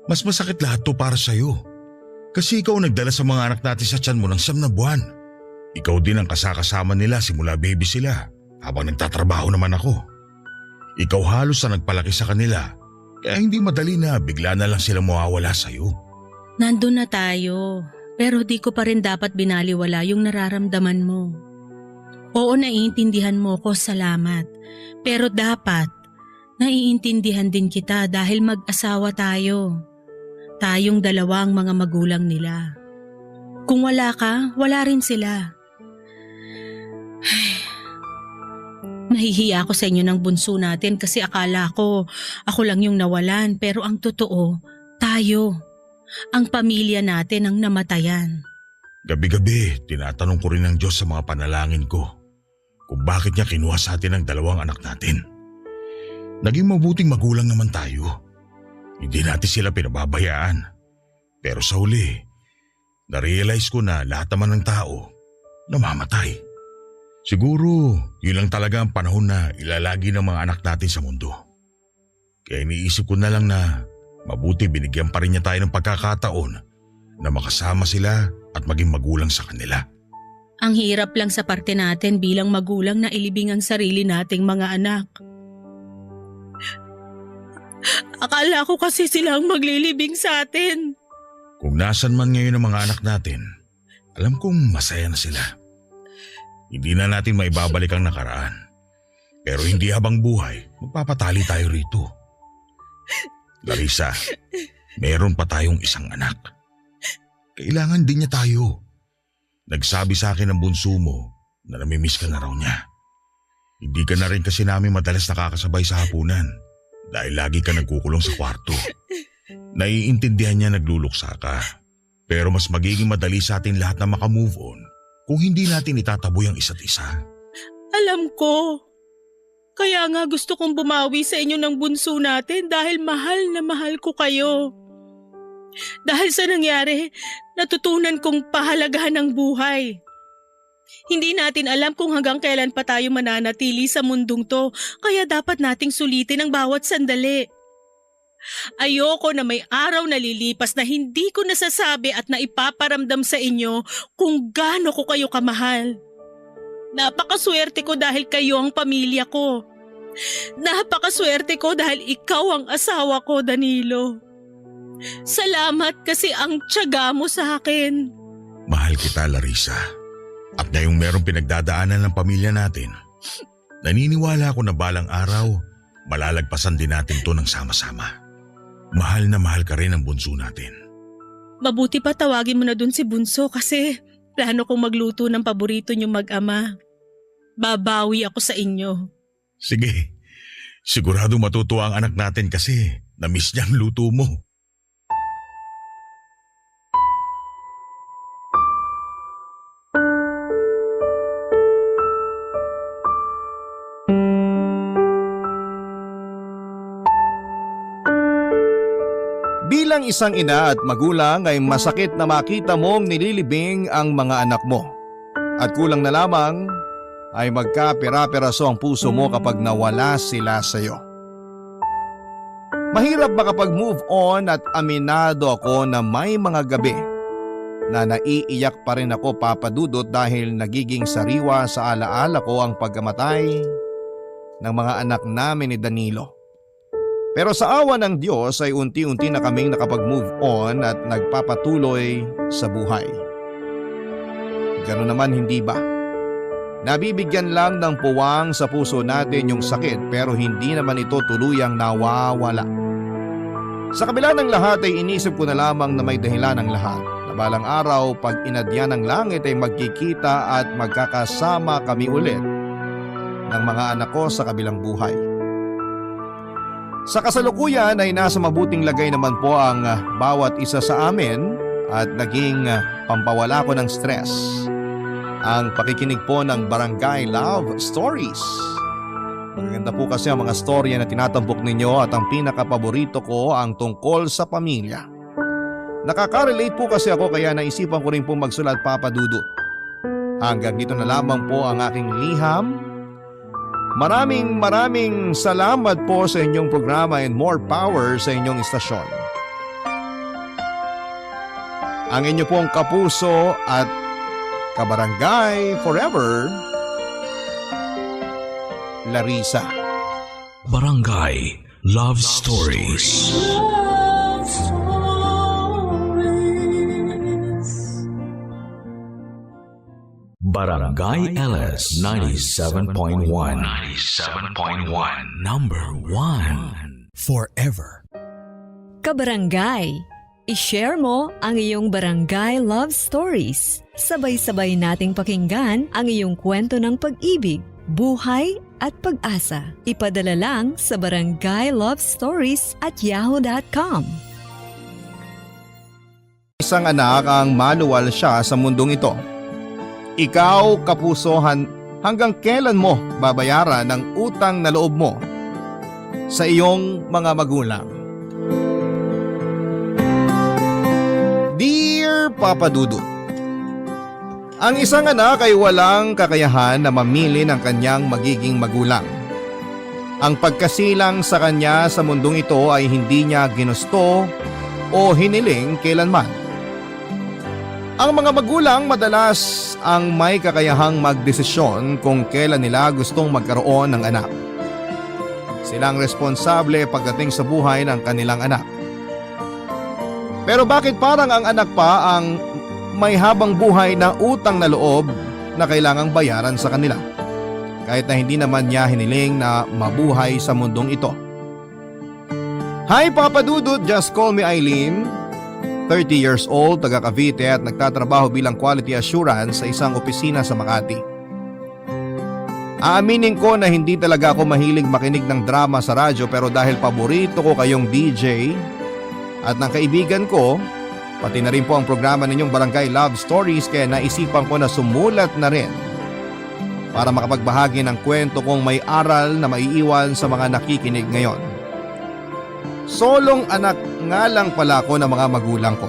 mas masakit lahat to para sa'yo. Kasi ikaw nagdala sa mga anak natin sa tiyan mo ng 9 na buwan. Ikaw din ang kasakasama nila simula baby sila habang nagtatrabaho naman ako. Ikaw halos na nagpalaki sa kanila kaya hindi madali na bigla na lang sila mawawala sa'yo. Nandun na tayo, pero di ko pa rin dapat binaliwala yung nararamdaman mo. Oo, naiintindihan mo ko, salamat. Pero dapat, naiintindihan din kita dahil mag-asawa tayo. Tayong dalawang mga magulang nila. Kung wala ka, wala rin sila. Nahihiya ako sa inyo ng bunso natin kasi akala ko ako lang yung nawalan pero ang totoo, tayo. Ang pamilya natin ang namatayan. Gabi-gabi, tinatanong ko rin ng Diyos sa mga panalangin ko kung bakit niya kinuha sa atin ang 2 anak natin. Naging mabuting magulang naman tayo. Hindi natin sila pinababayaan. Pero sa huli, na-realize ko na lahat naman ng tao namamatay. Siguro, yun lang talaga ang panahon na ilalagi ng mga anak natin sa mundo. Kaya iniisip ko na lang na mabuti binigyan pa rin niya tayo ng pagkakataon na makasama sila at maging magulang sa kanila. Ang hirap lang sa parte natin bilang magulang na ilibing ang sarili nating mga anak. Akala ko kasi sila ang maglilibing sa atin. Kung nasan man ngayon ang mga anak natin, alam kong masaya na sila. Hindi na natin maibabalik ang nakaraan. Pero hindi habang buhay, magpapatali tayo rito. Larissa, meron pa tayong isang anak. Kailangan din niya tayo. Nagsabi sa akin ng bunso mo na namimiss ka na raw niya. Hindi ka na rin kasi namin madalas nakakasabay sa hapunan dahil lagi ka nagkukulong sa kwarto. Naiintindihan niya nagluluksa ka. Pero mas magiging madali sa atin lahat na makamove on kung hindi natin itataboy ang isa't isa. Alam ko. Kaya nga gusto kong bumawi sa inyo ng bunso natin dahil mahal na mahal ko kayo. Dahil sa nangyari, natutunan kong pahalagahan ang buhay. Hindi natin alam kung hanggang kailan pa tayo mananatili sa mundong to, kaya dapat nating sulitin ang bawat sandali. Ayoko na may araw na lilipas na hindi ko nasasabi at naipaparamdam sa inyo kung gaano ko kayo kamahal. Napakaswerte ko dahil kayo ang pamilya ko. Napakaswerte ko dahil ikaw ang asawa ko, Danilo. Salamat kasi ang tiyaga mo sa akin. Mahal kita, Larissa. At ngayong merong pinagdadaanan ng pamilya natin, naniniwala ako na balang araw, malalagpasan din natin to ng sama-sama. Mahal na mahal ka rin ang bunso natin. Mabuti pa tawagin mo na dun si Bunso kasi plano kong magluto ng paborito niyong mag-ama. Babawi ako sa inyo. Sige, sigurado matutuwa ang anak natin kasi na-miss niya ang luto mo. Bilang isang ina at magulang ay masakit na makita mong nililibing ang mga anak mo. At kulang na lamang ay magkapera-peraso ang puso mo kapag nawala sila sa iyo. Mahirap makapag-move on at aminado ako na may mga gabi na naiiyak pa rin ako, Papa Dudut, dahil nagiging sariwa sa alaala ko ang pagkamatay ng mga anak namin ni Danilo. Pero sa awa ng Diyos ay unti-unti na kaming nakapag-move on at nagpapatuloy sa buhay. Ganoon naman, hindi ba? Nabibigyan lang ng puwang sa puso natin yung sakit pero hindi naman ito tuluyang nawawala. Sa kabila ng lahat ay inisip ko na lamang na may dahilan ng lahat. Na balang araw pag inadya ng langit ay magkikita at magkakasama kami ulit ng mga anak ko sa kabilang buhay. Sa kasalukuyan ay nasa mabuting lagay naman po ang bawat isa sa amin at naging pampawala ko ng stress ang pakikinig po ng Barangay Love Stories. Maganda po kasi ang mga storya na tinatampok ninyo at ang pinakapaborito ko ang tungkol sa pamilya. Nakaka-relate po kasi ako kaya naisipan ko rin po magsulat, Papa Dudut. Hanggang dito na lamang po ang aking liham. Maraming salamat po sa inyong programa and more power sa inyong istasyon. Ang inyo pong kapuso at kabarangay forever, Larissa. Barangay Love Stories. Barangay LS 97.1. 97.1. Number 1. Forever. Kabarangay, i-share mo ang iyong barangay love stories. Sabay-sabay nating pakinggan ang iyong kwento ng pag-ibig, buhay at pag-asa. Ipadala lang sa barangaylovestories@yahoo.com. Isang anak ang maluwal siya sa mundong ito. Ikaw, kapusohan, hanggang kailan mo babayaran ang utang na loob mo sa iyong mga magulang? Dear Papa Dudut, ang isang anak ay walang kakayahan na mamili ng kanyang magiging magulang. Ang pagkasilang sa kanya sa mundong ito ay hindi niya ginusto o hiniling kailanman. Ang mga magulang madalas ang may kakayahang magdesisyon kung kailan nila gustong magkaroon ng anak. Silang responsable pagdating sa buhay ng kanilang anak. Pero bakit parang ang anak pa ang may habang buhay na utang na loob na kailangang bayaran sa kanila? Kahit na hindi naman niya hiniling na mabuhay sa mundong ito. Hi Papa Dudut, just call me Eileen. 30 years old, taga Cavite at nagtatrabaho bilang quality assurance sa isang opisina sa Makati. Aaminin ko na hindi talaga ako mahilig makinig ng drama sa radyo pero dahil paborito ko kayong DJ at ng kaibigan ko, pati na rin po ang programa ninyong Barangay Love Stories kaya naisipan ko na sumulat na rin para makapagbahagi ng kwento kong may aral na maiiwan sa mga nakikinig ngayon. Solong anak nga lang pala ako ng mga magulang ko.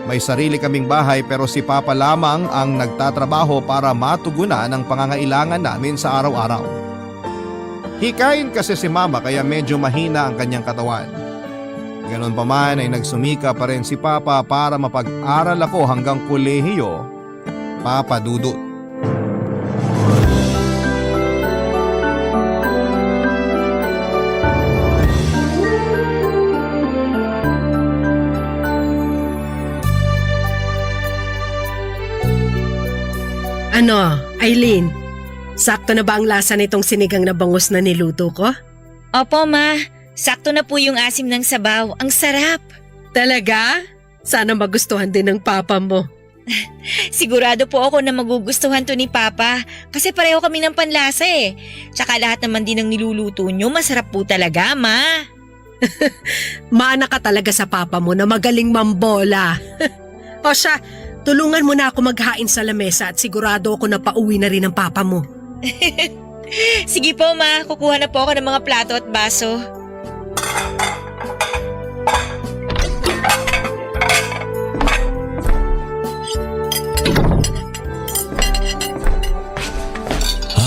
May sarili kaming bahay pero si Papa lamang ang nagtatrabaho para matugunan ang pangangailangan namin sa araw-araw. Hikain kasi si Mama kaya medyo mahina ang kanyang katawan. Ganon pa man ay nagsumika pa rin si Papa para mapag-aral ako hanggang kolehiyo, Papa Dudut. Ano, Eileen? Sakto na ba ang lasa nitong sinigang na bangus na niluto ko? Opo, Ma. Sakto na po yung asim ng sabaw. Ang sarap. Talaga? Sana magustuhan din ng papa mo. Sigurado po ako na magugustuhan to ni Papa kasi pareho kami ng panlasa eh. Tsaka lahat naman din ng niluluto nyo, masarap po talaga, Ma. Maana ka talaga sa papa mo na magaling mambola. O siya, tulungan mo na ako maghain sa lamesa at sigurado ako na pauwi na rin ang papa mo. Sige po, Ma. Kukuha na po ako ng mga plato at baso.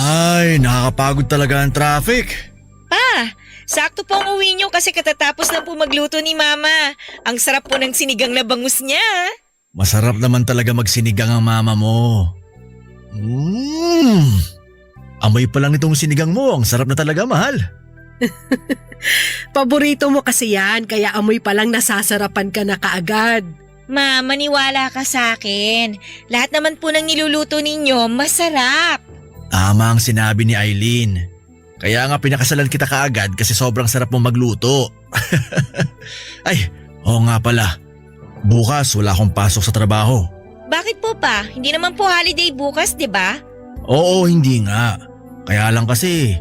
Ay, nakakapagod talaga ang traffic. Pa, sakto po ang uwi nyo kasi katatapos na po magluto ni Mama. Ang sarap po ng sinigang na bangus niya. Masarap naman talaga magsinigang ang mama mo. Amoy pa lang nitong sinigang mo, ang sarap na talaga, mahal. Paborito mo kasi yan, kaya amoy pa lang nasasarapan ka na kaagad. Ma, maniwala ka sa akin. Lahat naman po ng niluluto ninyo, masarap. Tama ang sinabi ni Eileen. Kaya nga pinakasalan kita kaagad kasi sobrang sarap mo magluto. Ay, oo nga pala. Bukas wala akong pasok sa trabaho. Bakit po pa? Hindi naman po holiday bukas, di ba? Oo, hindi nga. Kaya lang kasi,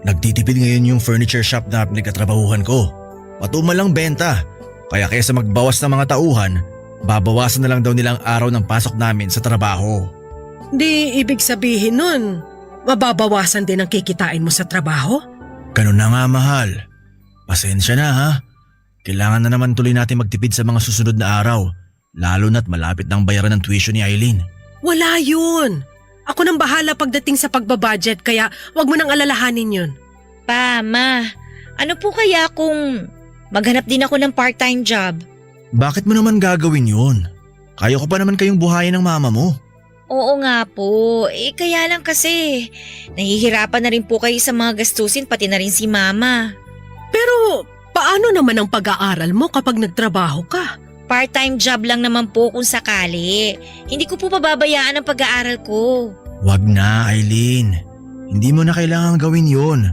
nagtitipid ngayon yung furniture shop na pinagkatrabahuhan ko. Matumal lang benta. Kaya kaysa magbawas ng mga tauhan, babawasan na lang daw nilang araw ng pasok namin sa trabaho. Di ibig sabihin nun, mababawasan din ang kikitain mo sa trabaho? Ganun na nga, mahal. Pasensya na, ha? Kailangan na naman tuloy natin magtipid sa mga susunod na araw, lalo na't malapit ng bayaran ng tuition ni Eileen. Wala yun. Ako nang bahala pagdating sa pagbabudget kaya wag mo nang alalahanin yun. Pa, Ma, ano po kaya kung maghanap din ako ng part-time job? Bakit mo naman gagawin yun? Kaya ko pa naman kayong buhayin ng mama mo. Oo nga po, kaya lang kasi nahihirapan na rin po kayo sa mga gastusin pati na rin si Mama. Pero paano naman ang pag-aaral mo kapag nagtrabaho ka? Part-time job lang naman po kung sakali. Hindi ko po pababayaan ang pag-aaral ko. Wag na, Eileen. Hindi mo na kailangan gawin yun.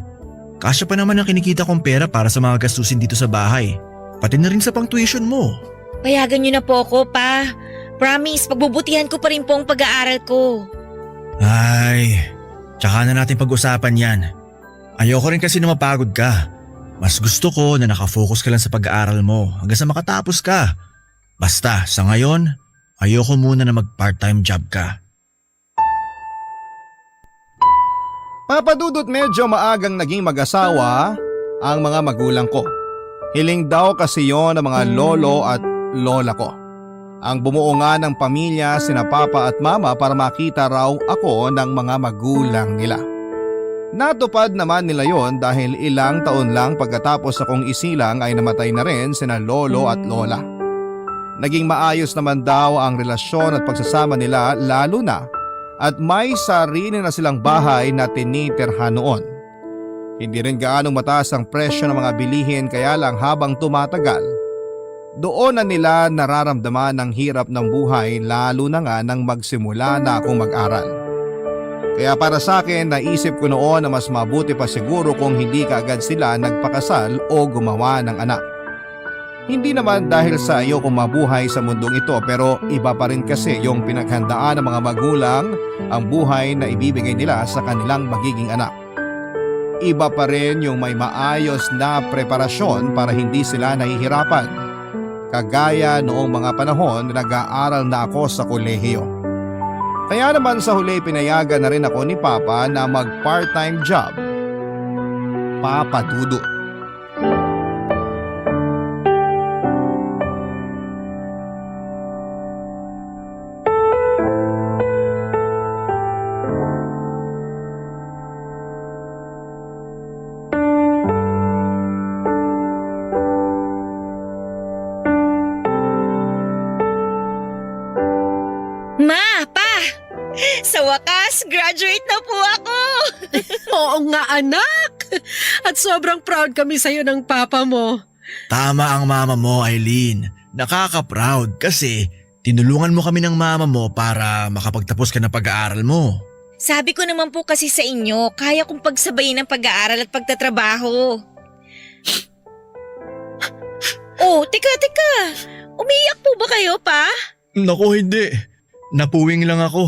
Kasya pa naman ang kinikita kong pera para sa mga gastusin dito sa bahay. Pati na rin sa pang-tuition mo. Payagan niyo na po ako, Pa. Promise, pagbubutihan ko pa rin po ang pag-aaral ko. Ay, tsaka na natin pag-usapan yan. Ayoko rin kasi na mapagod ka. Mas gusto ko na nakafocus ka lang sa pag-aaral mo hanggang sa makatapos ka. Basta, sa ngayon, ayoko muna na mag-part-time job ka. Papadudot medyo maagang naging mag-asawa ang mga magulang ko. Hiling daw kasi yon ng mga lolo at lola ko. Ang bumuo nga ng pamilya sina papa at mama para makita raw ako ng mga magulang nila. Natupad naman nila yon dahil ilang taon lang pagkatapos akong isilang ay namatay na rin sina lolo at lola. Naging maayos naman daw ang relasyon at pagsasama nila lalo na at may sarili na silang bahay na tinitirhan noon. Hindi rin gaanong mataas ang presyo ng mga bilihin kaya lang habang tumatagal, doon na nila nararamdaman ang hirap ng buhay lalo na nga nang magsimula na akong mag-aral. Kaya para sa akin, naisip ko noon na mas mabuti pa siguro kung hindi kaagad sila nagpakasal o gumawa ng anak. Hindi naman dahil sa iyo kung mabuhay sa mundong ito pero iba pa rin kasi yung pinaghandaan ng mga magulang ang buhay na ibibigay nila sa kanilang magiging anak. Iba pa rin yung may maayos na preparasyon para hindi sila nahihirapan. Kagaya noong mga panahon na nag-aaral na ako sa kolehiyo. Kaya naman sa huli pinayagan na rin ako ni Papa na mag-part-time job. Papa Dudut. Ma, Pa! Sa wakas, graduate na po ako! Oo nga anak! At sobrang proud kami sa'yo ng papa mo. Tama ang mama mo, Eileen. Nakaka-proud kasi Tinulungan mo kami ng mama mo para makapagtapos ka ng pag-aaral mo. Sabi ko naman po kasi sa inyo, kaya kong pagsabayin ng pag-aaral at pagtatrabaho. Oh, teka. Umiiyak po ba kayo, pa? Nako, hindi. Napuwing lang ako.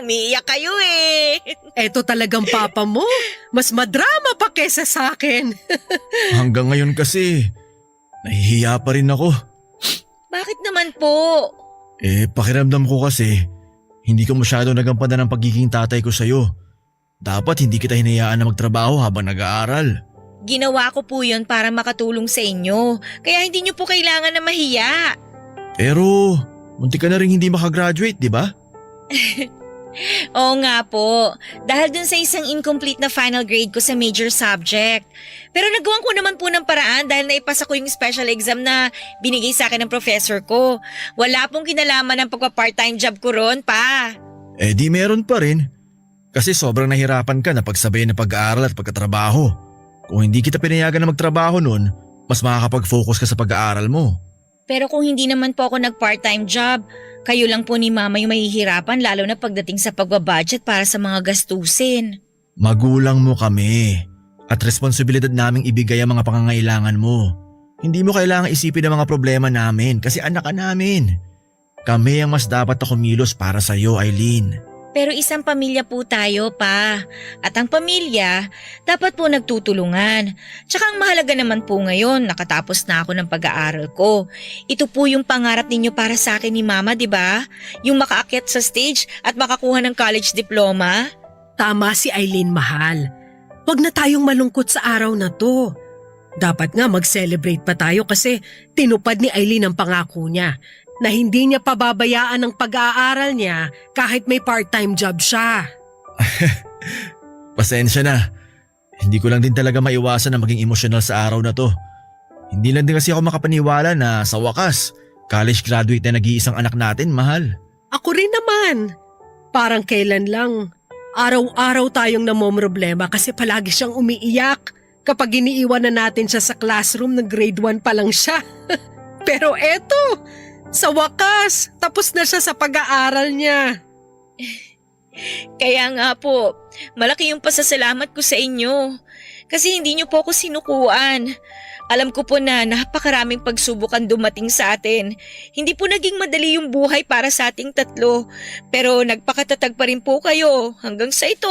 Umiiyak kayo eh. Eto talagang papa mo. Mas madrama pa kesa sa akin. Hanggang ngayon kasi, nahihiya pa rin ako. Bakit naman po? Pakiramdam ko kasi, hindi ko masyado nagampanan ng pagiging tatay ko sa'yo. Dapat hindi kita hinayaan na magtrabaho habang nag-aaral. Ginawa ko po yun para makatulong sa inyo. Kaya hindi nyo po kailangan na mahiya. Pero, muntik ka na rin hindi makagraduate, di ba? Oo nga po. Dahil dun sa isang incomplete na final grade ko sa major subject. Pero nagawan ko naman po ng paraan dahil naipasa ko yung special exam na binigay sa akin ng professor ko. Wala pong kinalaman ng pagpa-part-time job ko ron, pa. Di meron pa rin. Kasi sobrang nahirapan ka na pagsabayin ng pag-aaral at pagkatrabaho. Kung hindi kita pinayagan na magtrabaho nun, mas makakapag-focus ka sa pag-aaral mo. Pero kung hindi naman po ako nag-part-time job, kayo lang po ni mama yung mahihirapan lalo na pagdating sa pagbabudget para sa mga gastusin. Magulang mo kami at responsibilidad naming ibigay ang mga pangangailangan mo. Hindi mo kailangang isipin ang mga problema namin kasi anak ka namin. Kami ang mas dapat na kumilos para sa iyo, Eileen. Pero isang pamilya po tayo, pa. At ang pamilya, dapat po nagtutulungan. Tsaka ang mahalaga naman po ngayon, nakatapos na ako ng pag-aaral ko. Ito po yung pangarap ninyo para sa akin ni mama, di ba? Yung makaakyat sa stage at makakuha ng college diploma. Tama si Eileen, mahal. Huwag na tayong malungkot sa araw na to. Dapat nga mag-celebrate pa tayo kasi tinupad ni Eileen ang pangako niya na hindi niya pababayaan ang pag-aaral niya kahit may part-time job siya. Pasensya na. Hindi ko lang din talaga maiwasan na maging emosyonal sa araw na to. Hindi lang din kasi ako makapaniwala na sa wakas, college graduate na nag-iisang anak natin, mahal. Ako rin naman. Parang kailan lang. Araw-araw tayong namomroblema kasi palagi siyang umiiyak kapag iniiwan na natin siya sa classroom na grade 1 pa lang siya. Pero eto, sa wakas, tapos na siya sa pag-aaral niya. Kaya nga po, malaki yung pasasalamat ko sa inyo. Kasi hindi niyo po ako sinukuan. Alam ko po na napakaraming pagsubok ang dumating sa atin. Hindi po naging madali yung buhay para sa ating tatlo. Pero nagpakatatag pa rin po kayo. Hanggang sa ito,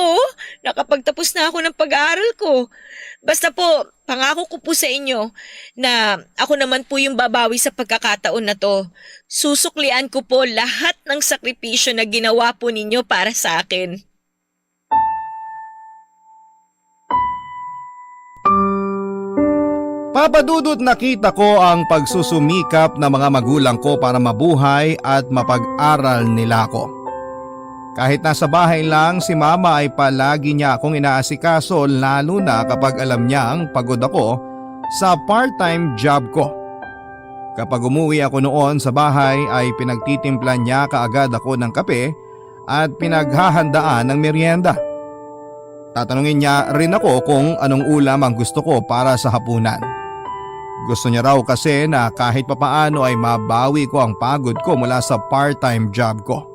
nakapagtapos na ako ng pag-aaral ko. Basta po, pangako ko po sa inyo na ako naman po yung babawi sa pagkakataon na to. Susuklian ko po lahat ng sakripisyo na ginawa po ninyo para sa akin. Papa Dudut, nakita ko ang pagsusumikap ng mga magulang ko para mabuhay at mapag-aral nila ako. Kahit nasa bahay lang, si mama ay palagi niya akong inaasikaso lalo na kapag alam niyang pagod ako sa part-time job ko. Kapag umuwi ako noon sa bahay ay pinagtitimplan niya kaagad ako ng kape at pinaghahandaan ng merienda. Tatanungin niya rin ako kung anong ulam ang gusto ko para sa hapunan. Gusto niya raw kasi na kahit papaano ay mabawi ko ang pagod ko mula sa part-time job ko.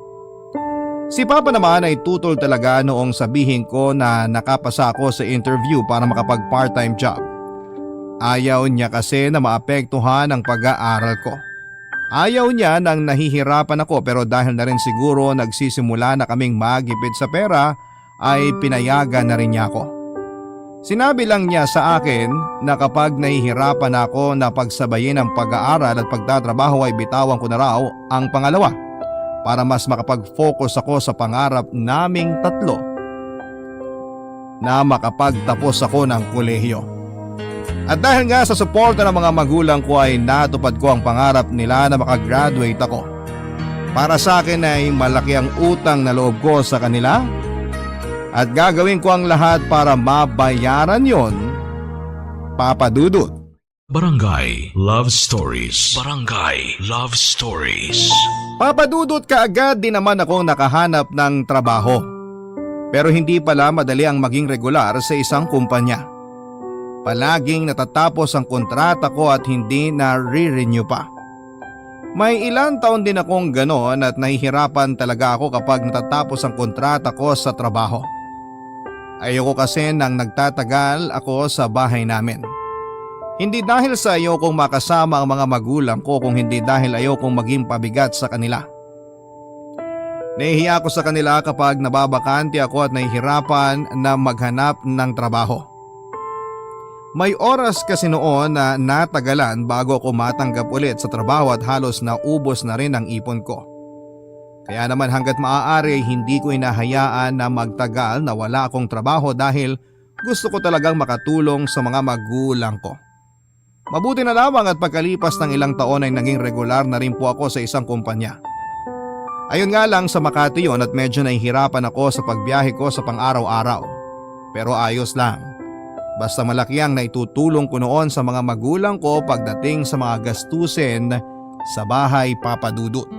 Si Papa naman ay tutol talaga noong sabihin ko na nakapasa ako sa interview para makapag part-time job. Ayaw niya kasi na maapektuhan ang pag-aaral ko. Ayaw niya nang nahihirapan ako pero dahil na rin siguro nagsisimula na kaming magipit sa pera ay pinayagan na rin niya ako. Sinabi lang niya sa akin na kapag nahihirapan ako na pagsabayin ang pag-aaral at pagtatrabaho ay bitawan ko na raw ang pangalawa para mas makapag-focus ako sa pangarap naming tatlo na makapagtapos ako ng kolehiyo. At dahil nga sa suporta ng mga magulang ko ay natupad ko ang pangarap nila na makagraduate ako. Para sa akin ay malaki ang utang na loob ko sa kanila at gagawin ko ang lahat para mabayaran yon, Papa Dudut. Barangay Love Stories. Barangay Love Stories. Papa Dudut, kaagad din naman akong nakahanap ng trabaho. Pero hindi pala madali ang maging regular sa isang kumpanya. Palaging natatapos ang kontrata ko at hindi na re-renew pa. May ilang taon din akong ganon at nahihirapan talaga ako kapag natatapos ang kontrata ko sa trabaho. Ayoko kasi nang nagtatagal ako sa bahay namin. Hindi dahil sa ayokong makasama ang mga magulang ko, kung hindi dahil ayokong maging pabigat sa kanila. Nahihiya ako sa kanila kapag nababakante ako at nahihirapan na maghanap ng trabaho. May oras kasi noon na natagalan bago ako matanggap ulit sa trabaho at halos naubos na rin ang ipon ko. Kaya naman hanggat maaari hindi ko inahayaan na magtagal na wala akong trabaho dahil gusto ko talagang makatulong sa mga magulang ko. Mabuti na lamang at pagkalipas ng ilang taon ay naging regular na rin po ako sa isang kumpanya. Ayun nga lang sa Makati yun at medyo nahihirapan ako sa pagbiyahe ko sa pang-araw-araw. Pero ayos lang. Basta malaki ang naitutulong ko noon sa mga magulang ko pagdating sa mga gastusin sa bahay, Papa Dudut.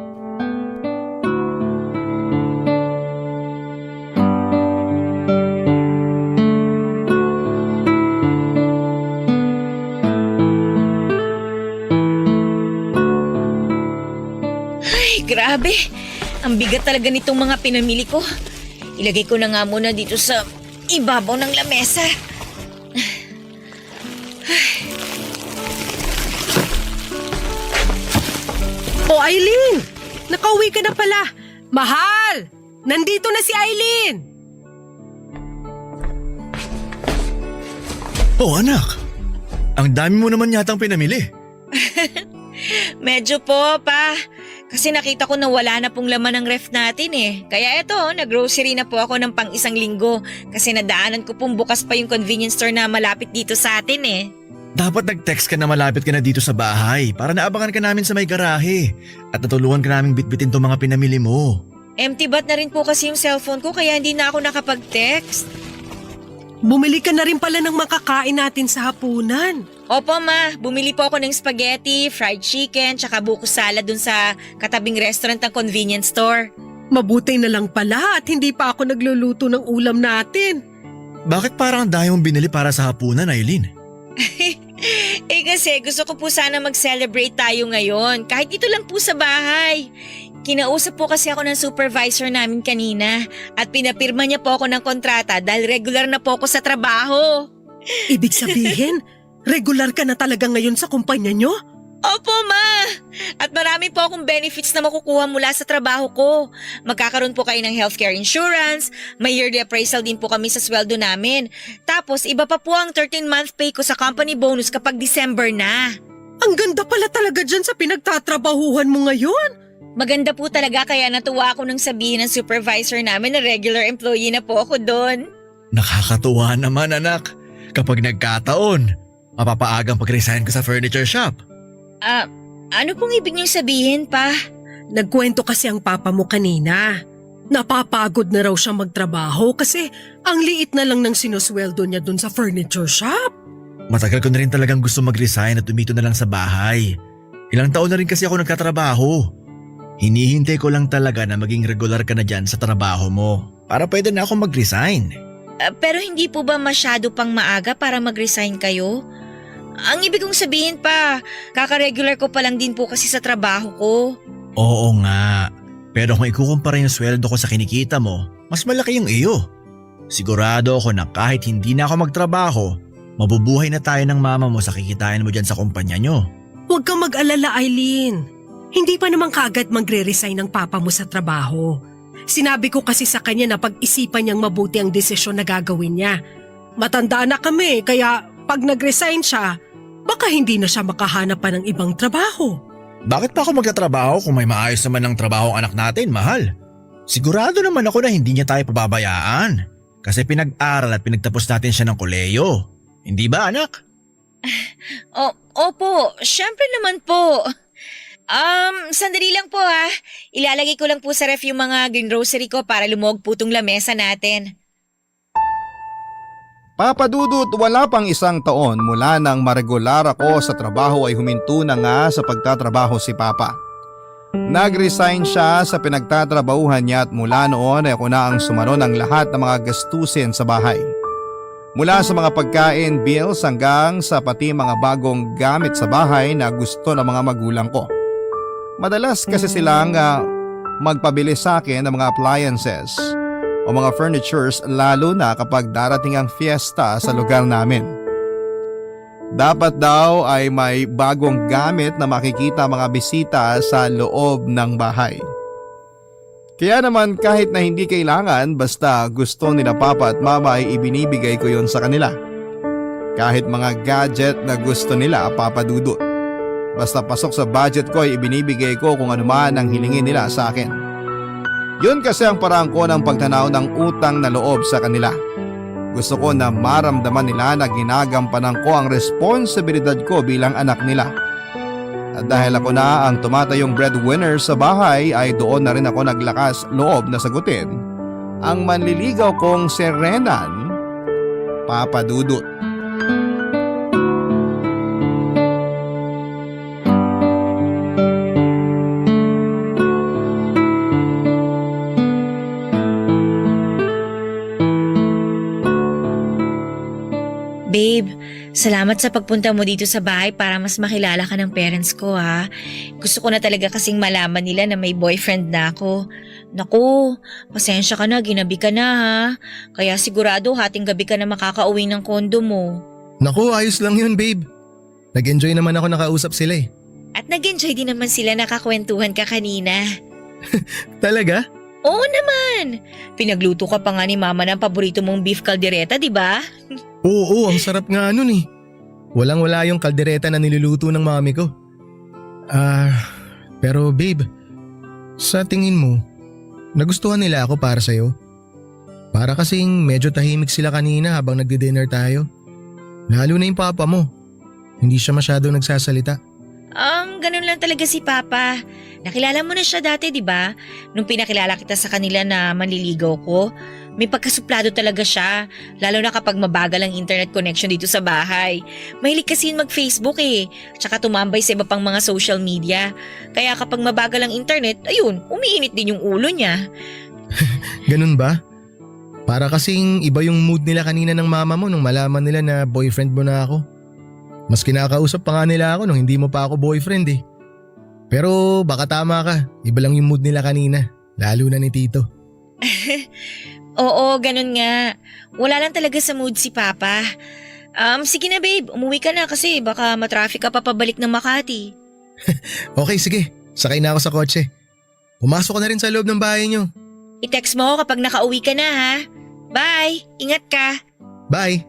Ay, grabe. Ang bigat talaga nitong mga pinamili ko. Ilagay ko na nga muna dito sa ibabaw ng lamesa. O Aileen! Nakauwi ka na pala! Mahal! Nandito na si Aileen! Oh anak, ang dami mo naman yatang pinamili. Medyo po, pa. Kasi nakita ko na wala na pong laman ng ref natin eh. Kaya eto, nag-grocery na po ako ng pang-isang linggo. Kasi nadaanan ko pong bukas pa yung convenience store na malapit dito sa atin eh. Dapat nag-text ka na malapit ka na dito sa bahay para naabangan ka namin sa may garahe at natulungan ka naming bitbitin tong mga pinamili mo. Empty bat na rin po kasi yung cellphone ko kaya hindi na ako nakapag-text. Bumili ka na rin pala ng makakain natin sa hapunan. Opo ma, bumili po ako ng spaghetti, fried chicken, tsaka buko salad dun sa katabing restaurant ng convenience store. Mabuti na lang pala at hindi pa ako nagluluto ng ulam natin. Bakit parang ang dami mong binili para sa hapunan, Aileen? Eh kasi gusto ko po sana mag-celebrate tayo ngayon, kahit ito lang po sa bahay. Kinausap po kasi ako ng supervisor namin kanina at pinapirma niya po ako ng kontrata dahil regular na po ako sa trabaho. Ibig sabihin, regular ka na talaga ngayon sa kumpanya nyo? Opo ma! At marami po akong benefits na makukuha mula sa trabaho ko. Magkakaroon po kayo ng healthcare insurance, may yearly appraisal din po kami sa sweldo namin. Tapos iba pa po ang 13-month pay ko sa company bonus kapag December na. Ang ganda pala talaga dyan sa pinagtatrabahuhan mo ngayon. Maganda po talaga kaya natuwa ako nang sabihin ng supervisor namin na regular employee na po ako doon. Nakakatuwa naman anak. Kapag nagkataon, mapapaagang pag-resign ko sa furniture shop. Ano pong ibig niyong sabihin pa? Nagkwento kasi ang papa mo kanina. Napapagod na raw siya magtrabaho kasi ang liit na lang ng sinusweldo niya dun sa furniture shop. Matagal ko na rin talagang gusto mag-resign at umito na lang sa bahay. Ilang taon na rin kasi ako nagkatrabaho. Hinihintay ko lang talaga na maging regular ka na dyan sa trabaho mo para pwede na ako mag-resign. Pero hindi po ba masyado pang maaga para mag-resign kayo? Ang ibig kong sabihin pa, kaka-regular ko pa lang din po kasi sa trabaho ko. Oo nga, pero kung ikukumpara yung sweldo ko sa kinikita mo, mas malaki yung iyo. Sigurado ako na kahit hindi na ako magtrabaho, mabubuhay na tayo ng mama mo sa kikitain mo dyan sa kumpanya nyo. Huwag kang mag-alala, Aileen. Hindi pa naman kaagad magre-resign ng papa mo sa trabaho. Sinabi ko kasi sa kanya na pag-isipan niyang mabuti ang desisyon na gagawin niya. Matanda na kami kaya pag nag-resign siya, baka hindi na siya makahanap pa ng ibang trabaho. Bakit pa ako magtatrabaho kung may maayos naman ng trabaho ang anak natin, mahal? Sigurado naman ako na hindi niya tayo pababayaan. Kasi pinag-aral at pinagtapos natin siya ng koleyo. Hindi ba, anak? Opo, syempre naman po. Sandali lang po ha. Ilalagay ko lang po sa ref yung mga grocery ko para lumog po tong lamesa natin. Papa Dudut, wala pang isang taon mula nang maregular ako sa trabaho ay huminto na nga sa pagtatrabaho si Papa. Nag-resign siya sa pinagtatrabahuhan niya at mula noon ay ako na ang sumano ng lahat ng mga gastusin sa bahay. Mula sa mga pagkain, bills hanggang sa pati mga bagong gamit sa bahay na gusto ng mga magulang ko. Madalas kasi silang magpabili sa akin ng mga appliances o mga furnitures lalo na kapag darating ang fiesta sa lugar namin. Dapat daw ay may bagong gamit na makikita mga bisita sa loob ng bahay. Kaya naman kahit na hindi kailangan basta gusto nila papa at mama ay ibinibigay ko yon sa kanila. Kahit mga gadget na gusto nila, Papa Dudut. Basta pasok sa budget ko ay ibinibigay ko kung ano man ang hilingin nila sa akin. Yun kasi ang parang ko ng pagtanaw ng utang na loob sa kanila. Gusto ko na maramdaman nila na ginagampanan ko ang responsibilidad ko bilang anak nila. At dahil ako na ang tumatayong breadwinner sa bahay ay doon na rin ako naglakas loob na sagutin ang manliligaw kong si Renan, Papa Dudut. Babe, salamat sa pagpunta mo dito sa bahay para mas makilala ka ng parents ko ha. Gusto ko na talaga kasing malaman nila na may boyfriend na ako. Naku, pasensya ka na, ginabi ka na ha. Kaya sigurado hating gabi ka na makakauwi ng kondo mo. Naku, ayos lang yun babe. Nag-enjoy naman ako nakausap sila eh. At nag-enjoy din naman sila nakakwentuhan ka kanina. Talaga? Oo naman! Pinagluto ka pa nga ni mama ng paborito mong beef caldereta, di ba? Oo, ang sarap nga nun eh. Walang-wala yung kaldereta na niluluto ng mami ko. Pero babe, sa tingin mo, nagustuhan nila ako para sa'yo? Para kasing medyo tahimik sila kanina habang nagdi-dinner tayo. Lalo na yung papa mo. Hindi siya masyado nagsasalita. Ganun lang talaga si Papa. Nakilala mo na siya dati, di ba? Nung pinakilala kita sa kanila na manliligaw ko, may pagkasuplado talaga siya. Lalo na kapag mabagal ang internet connection dito sa bahay. Mahilig kasi yun mag-Facebook eh. Tsaka tumambay sa iba pang mga social media. Kaya kapag mabagal ang internet, ayun, umiinit din yung ulo niya. Ganun ba? Para kasing iba yung mood nila kanina ng mama mo nung malaman nila na boyfriend mo na ako. Mas kinakausap pa nga nila ako nung hindi mo pa ako boyfriend eh. Pero baka tama ka, iba lang yung mood nila kanina, lalo na ni Tito. Oo, ganun nga. Wala lang talaga sa mood si Papa. Sige na babe, umuwi ka na kasi baka matraffic ka pa pabalik ng Makati. Okay, sige, sakay na ako sa kotse. Pumasok ko na rin sa loob ng bahay niyo. I-text mo ako kapag nakauwi ka na ha. Bye! Ingat ka! Bye!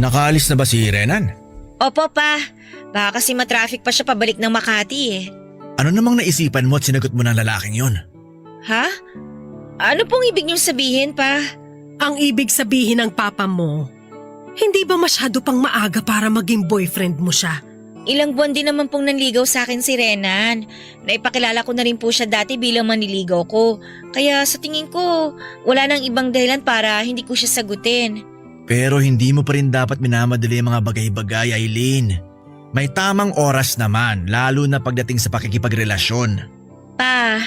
Nakaalis na ba si Renan? Opo pa, baka kasi matraffic pa siya pabalik ng Makati eh. Ano namang naisipan mo at sinagot mo ng lalaking yon? Ha? Ano pong ibig niyong sabihin pa? Ang ibig sabihin ng papa mo, hindi ba masyado pang maaga para maging boyfriend mo siya? Ilang buwan din naman pong nanligaw sa akin si Renan. Naipakilala ko na rin po siya dati bilang manliligaw ko. Kaya sa tingin ko, wala nang ibang dahilan para hindi ko siya sagutin. Pero hindi mo pa rin dapat minamadali ang mga bagay-bagay, Aileen. May tamang oras naman, lalo na pagdating sa pakikipagrelasyon. Pa,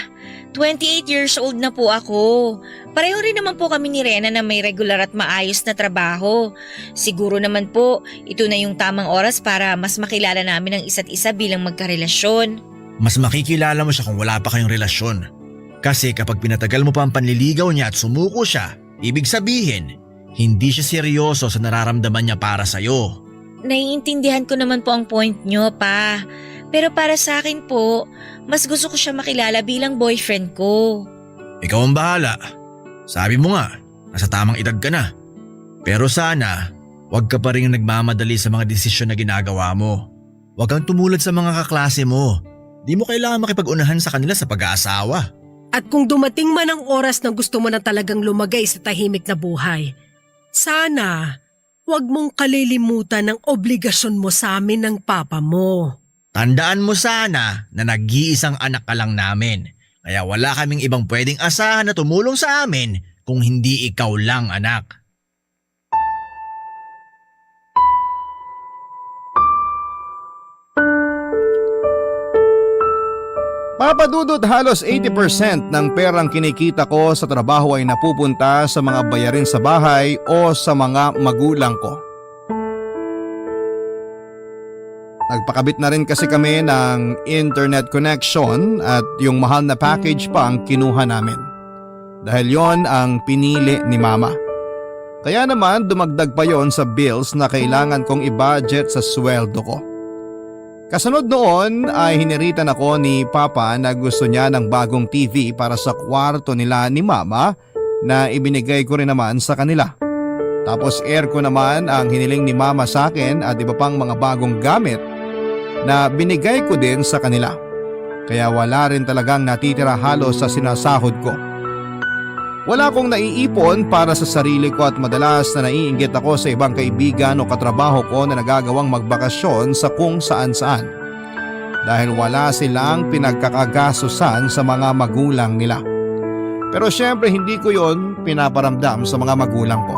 28 years old na po ako. Pareho rin naman po kami ni Rena na may regular at maayos na trabaho. Siguro naman po, ito na yung tamang oras para mas makilala namin ang isa't isa bilang magkarelasyon. Mas makikilala mo siya kung wala pa kayong relasyon. Kasi kapag pinatagal mo pa ang panliligaw niya at sumuko siya, ibig sabihin, hindi siya seryoso sa nararamdaman niya para sa'yo. Naiintindihan ko naman po ang point nyo, pa. Pero para sa akin po, mas gusto ko siya makilala bilang boyfriend ko. Ikaw ang bahala. Sabi mo nga, nasa tamang edad ka na. Pero sana, huwag ka pa rin nagmamadali sa mga desisyon na ginagawa mo. Huwag kang tumulad sa mga kaklase mo. Di mo kailangan makipag-unahan sa kanila sa pag-aasawa. At kung dumating man ang oras na gusto mo na talagang lumagay sa tahimik na buhay, sana, huwag mong kalilimutan ang obligasyon mo sa amin ng papa mo. Tandaan mo sana na nag-iisang anak ka lang namin. Kaya wala kaming ibang pwedeng asahan na tumulong sa amin kung hindi ikaw lang, anak. Papadudot, halos 80% ng perang kinikita ko sa trabaho ay napupunta sa mga bayarin sa bahay o sa mga magulang ko. Nagpakabit na rin kasi kami ng internet connection at yung mahal na package pa ang kinuha namin. Dahil yon ang pinili ni mama. Kaya naman dumagdag pa yon sa bills na kailangan kong i-budget sa sweldo ko. Kasunod noon ay hiniritan ako ni Papa na gusto niya ng bagong TV para sa kwarto nila ni Mama na ibinigay ko rin naman sa kanila. Tapos aircon naman ang hiniling ni Mama sa akin at iba pang mga bagong gamit na binigay ko din sa kanila. Kaya wala rin talagang natitira halos sa sinasahod ko. Wala akong naiipon para sa sarili ko at madalas na naiinggit ako sa ibang kaibigan o katrabaho ko na nagagawang magbakasyon sa kung saan-saan. Dahil wala silang pinagkakagasusan sa mga magulang nila. Pero syempre hindi ko yon pinaparamdam sa mga magulang ko.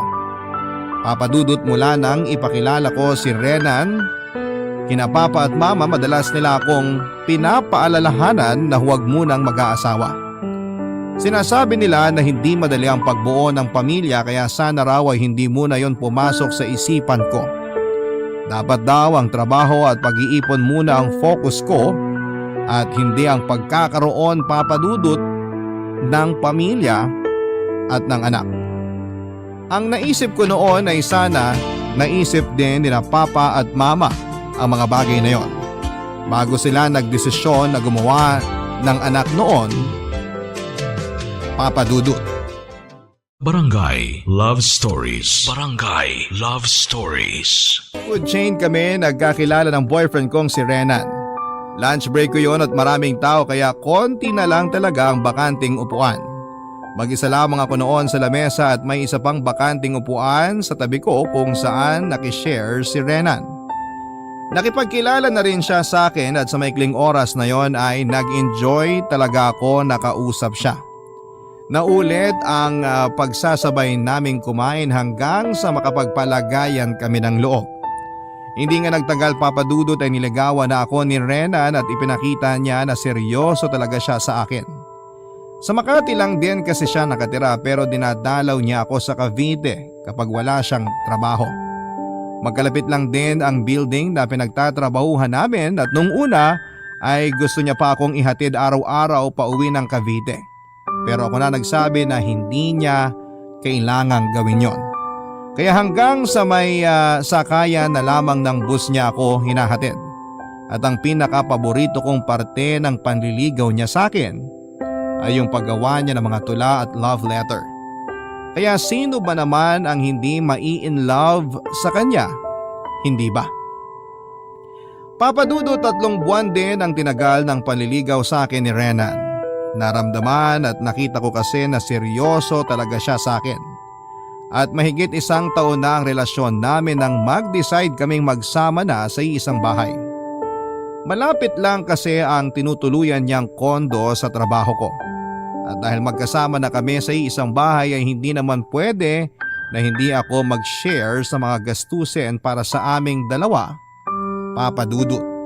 Papadudot mula nang ipakilala ko si Renan, kina Papa at Mama madalas nila akong pinapaalalahanan na huwag munang mag-aasawa. Sinasabi nila na hindi madali ang pagbuo ng pamilya kaya sana raw ay hindi muna yon pumasok sa isipan ko. Dapat daw ang trabaho at pag-iipon muna ang focus ko at hindi ang pagkakaroon, papadudot, ng pamilya at ng anak. Ang naisip ko noon ay sana naisip din nila Papa at Mama ang mga bagay na yon bago sila nagdesisyon na gumawa ng anak noon, Papadudot. Barangay Love Stories. Barangay Love Stories. Food chain kami nagkakilala ng boyfriend kong si Renan. Lunch break ko yon at maraming tao kaya konti na lang talaga ang bakanting upuan. Mag-isa lamang ako noon sa lamesa at may isa pang bakanting upuan sa tabi ko kung saan nakishare si Renan. Nakipagkilala na rin siya sa akin at sa maikling oras na yon ay nag-enjoy talaga ako nakausap siya. Naulit ang pagsasabay naming kumain hanggang sa makapagpalagayan kami ng loob. Hindi nga nagtagal, Papadudot, ay niligawan na ako ni Renan at ipinakita niya na seryoso talaga siya sa akin. Sa Makati lang din kasi siya nakatira pero dinadalaw niya ako sa Cavite kapag wala siyang trabaho. Magkalapit lang din ang building na pinagtatrabahuhan namin at nung una ay gusto niya pa akong ihatid araw-araw pa uwi ng Cavite. Pero ako na nagsabi na hindi niya kailangang gawin yon. Kaya hanggang sa may sakayan na lamang ng bus niya ako hinahatid. At ang pinaka-paborito kong parte ng panliligaw niya sa akin ay yung paggawa niya ng mga tula at love letter. Kaya sino ba naman ang hindi mai-in love sa kanya? Hindi ba? Papadudot, 3 buwan din ang tinagal ng panliligaw sa akin ni Renan. Naramdaman at nakita ko kasi na seryoso talaga siya sa akin. At mahigit 1 taon na ang relasyon namin nang mag-decide kaming magsama na sa isang bahay. Malapit lang kasi ang tinutuluyan niyang kondo sa trabaho ko. At dahil magkasama na kami sa isang bahay ay hindi naman pwede na hindi ako mag-share sa mga gastusin para sa aming dalawa, Papadudot.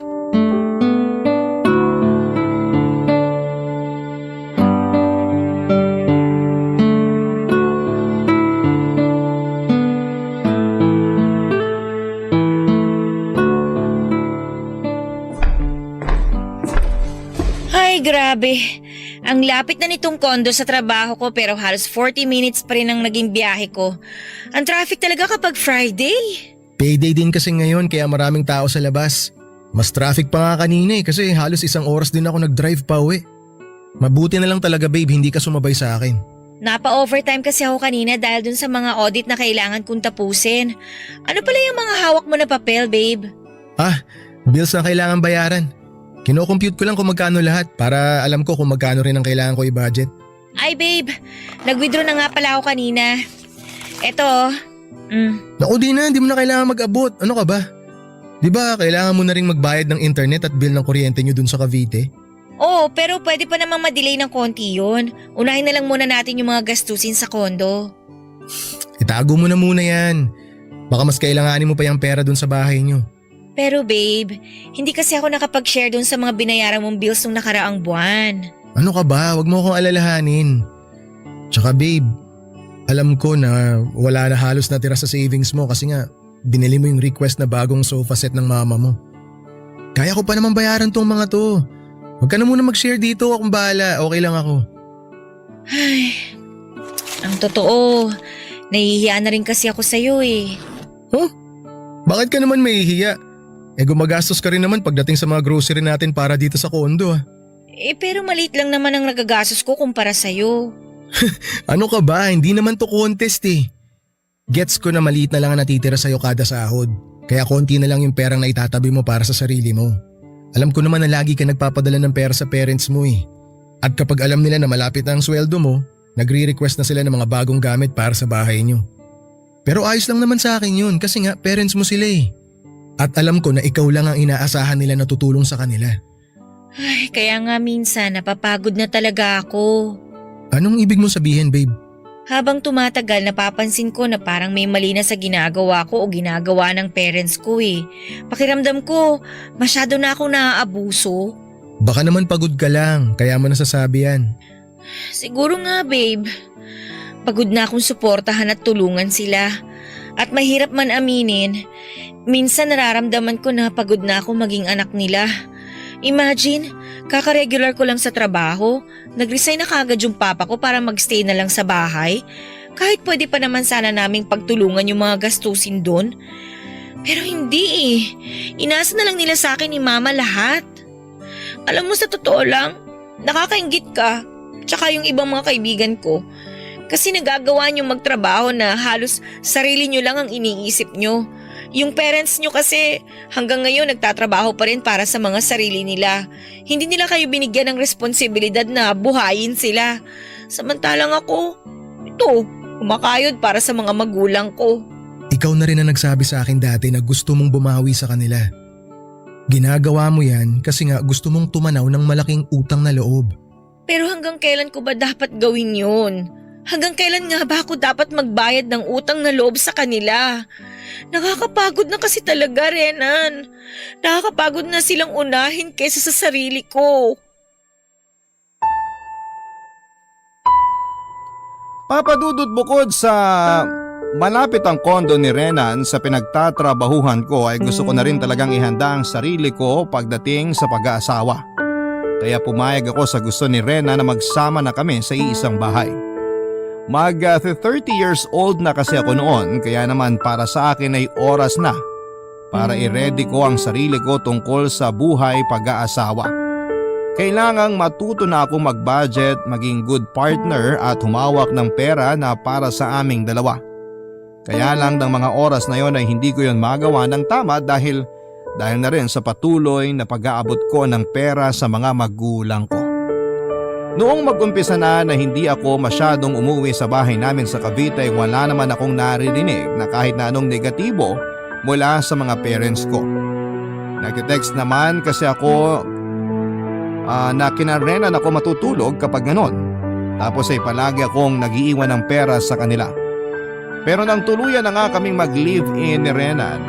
Ay, grabe. Ang lapit na nitong kondo sa trabaho ko pero halos 40 minutes pa rin ang naging biyahe ko. Ang traffic talaga kapag Friday. Payday din kasi ngayon kaya maraming tao sa labas. Mas traffic pa nga kanina kasi halos 1 oras din ako nag-drive pa uwi. Mabuti na lang talaga babe hindi ka sumabay sa akin. Napa-overtime kasi ako kanina dahil dun sa mga audit na kailangan kong tapusin. Ano pala yung mga hawak mo na papel, babe? Bills na kailangan bayaran. Kino-compute ko lang kung magkano lahat para alam ko kung magkano rin ang kailangan ko i-budget. Ay, babe. Nag-withdraw na nga pala ako kanina. Eto. Naku di na, hindi mo na kailangan mag-abot. Ano ka ba? Di ba kailangan mo na rin magbayad ng internet at bill ng kuryente nyo dun sa Cavite? Oo, pero pwede pa namang madelay ng konti yun. Unahin na lang muna natin yung mga gastusin sa kondo. Itago mo na muna yan. Baka mas kailanganin mo pa yung pera dun sa bahay nyo. Pero babe, hindi kasi ako nakapag-share dun sa mga binayaran mong bills nung nakaraang buwan. Ano ka ba? Huwag mo akong alalahanin. Tsaka babe, alam ko na wala na halos natira sa savings mo kasi nga binili mo yung request na bagong sofa set ng mama mo. Kaya ko pa naman bayaran tong mga to. Huwag ka na muna mag-share dito, akong bahala. Okay lang ako. Ay, ang totoo, nahihiya na rin kasi ako sa'yo eh. Huh? Bakit ka naman mahihiya? Gumagastos ka rin naman pagdating sa mga grocery natin para dito sa kondo ah. Pero maliit lang naman ang nagagastos ko kumpara sa'yo. Ano ka ba? Hindi naman to contest eh. Gets ko na maliit na lang ang natitira sa'yo kada sahod. Kaya konti na lang yung perang na itatabi mo para sa sarili mo. Alam ko naman na lagi ka nagpapadala ng pera sa parents mo eh. At kapag alam nila na malapit na ang sweldo mo, nagre-request na sila ng mga bagong gamit para sa bahay nyo. Pero ayos lang naman sa akin yun kasi nga parents mo sila eh. At alam ko na ikaw lang ang inaasahan nila na tutulong sa kanila. Ay, kaya nga minsan napapagod na talaga ako. Anong ibig mo sabihin babe? Habang tumatagal napapansin ko na parang may mali na sa ginagawa ko o ginagawa ng parents ko eh. Pakiramdam ko, masyado na ako naaabuso. Baka naman pagod ka lang, kaya mo nasasabi yan. Siguro nga babe. Pagod na akong suportahan at tulungan sila. At mahirap man aminin, minsan nararamdaman ko na pagod na ako maging anak nila. Imagine, kaka-regular ko lang sa trabaho, nag-resign na kagad yung papa ko para magstay na lang sa bahay. Kahit pwede pa naman sana naming pagtulungan yung mga gastusin doon. Pero hindi eh, inaasa na lang nila sa akin ni mama lahat. Alam mo sa totoo lang, nakakainggit ka, tsaka yung ibang mga kaibigan ko. Kasi nagagawa nyo magtrabaho na halos sarili nyo lang ang iniisip nyo. Yung parents nyo kasi hanggang ngayon nagtatrabaho pa rin para sa mga sarili nila. Hindi nila kayo binigyan ng responsibilidad na buhayin sila. Samantalang ako, ito, kumakayod para sa mga magulang ko. Ikaw na rin ang nagsabi sa akin dati na gusto mong bumawi sa kanila. Ginagawa mo yan kasi nga gusto mong tumanaw ng malaking utang na loob. Pero hanggang kailan ko ba dapat gawin yun? Hanggang kailan nga ba ako dapat magbayad ng utang na loob sa kanila? Nakakapagod na kasi talaga, Renan. Nakakapagod na silang unahin kaysa sa sarili ko. Papadudot bukod sa malapit ang kondo ni Renan sa pinagtatrabahuhan ko ay gusto ko na rin talagang ihanda ang sarili ko pagdating sa pag-aasawa. Kaya pumayag ako sa gusto ni Renan na magsama na kami sa iisang bahay. Mag 30 years old na kasi ako noon kaya naman para sa akin ay oras na para i-ready ko ang sarili ko tungkol sa buhay pag-aasawa. Kailangang matuto na akong mag-budget, maging good partner at humawak ng pera na para sa aming dalawa. Kaya lang ng mga oras na yon ay hindi ko yon magawa ng tama dahil na rin sa patuloy na pag-aabot ko ng pera sa mga magulang ko. Noong mag-umpisa na hindi ako masyadong umuwi sa bahay namin sa Cavite, wala naman akong naririnig na kahit na anong negatibo mula sa mga parents ko. Nag-text naman kasi ako na kinarenan ako matutulog kapag ganon. Tapos ay palagi akong nag-iiwan ng pera sa kanila. Pero nang tuluyan na nga kaming mag-live-in ni Renan,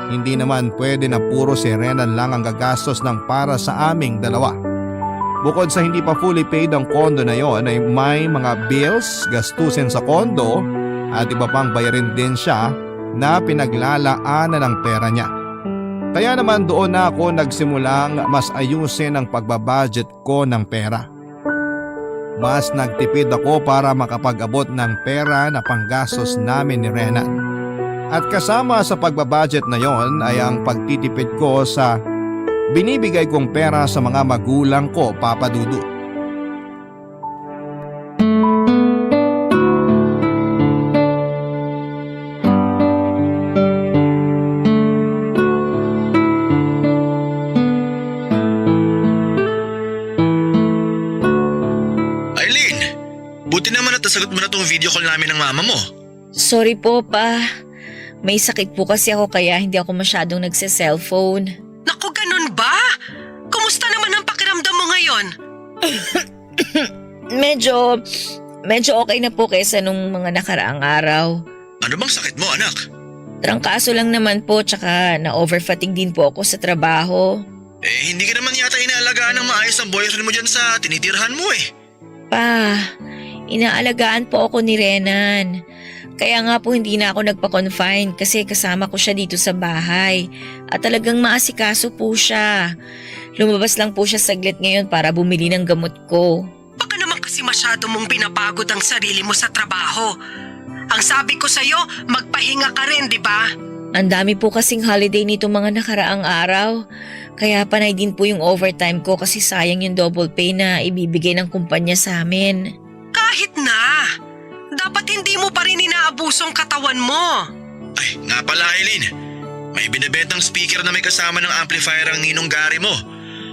hindi naman pwede na puro si Renan lang ang gagastos ng para sa aming dalawa. Bukod sa hindi pa fully paid ang kondo na yon ay may mga bills, gastusin sa kondo at iba pang bayarin din siya na pinaglalaanan ng pera niya. Kaya naman doon na ako nagsimulang mas ayusin ang pagbabudget ko ng pera. Mas nagtipid ako para makapag-abot ng pera na panggastos namin ni Renan. At kasama sa pagbabudget na yon ay ang pagtitipid ko sa binibigay kong pera sa mga magulang ko, Papa Dudut. Eileen, buti naman at nasagot mo na tong video call namin ng mama mo. Sorry po pa. May sakit po kasi ako kaya hindi ako masyadong nagse-cellphone. Naku, ganun ba? Kumusta naman ang pakiramdam mo ngayon? Medyo okay na po kaysa nung mga nakaraang araw. Ano bang sakit mo, anak? Trangkaso lang naman po tsaka na-overfatigue din po ako sa trabaho. Hindi ka naman yata inaalagaan ng maayos ang boyfriend mo dyan sa tinitirhan mo eh. Pa, inaalagaan po ako ni Renan. Kaya nga po hindi na ako nagpa-confine kasi kasama ko siya dito sa bahay. At talagang maasikaso po siya. Lumabas lang po siya saglit ngayon para bumili ng gamot ko. Baka naman kasi masyado mong pinapagod ang sarili mo sa trabaho. Ang sabi ko sa'yo, magpahinga ka rin, di ba? Ang dami po kasing holiday nito mga nakaraang araw. Kaya panay din po yung overtime ko kasi sayang yung double pay na ibibigay ng kumpanya sa amin. Kahit na. Dapat hindi mo pa rin inaabusong katawan mo. Ay, nga pala Eileen. May binibentang speaker na may kasama ng amplifier ang ninong Gary mo.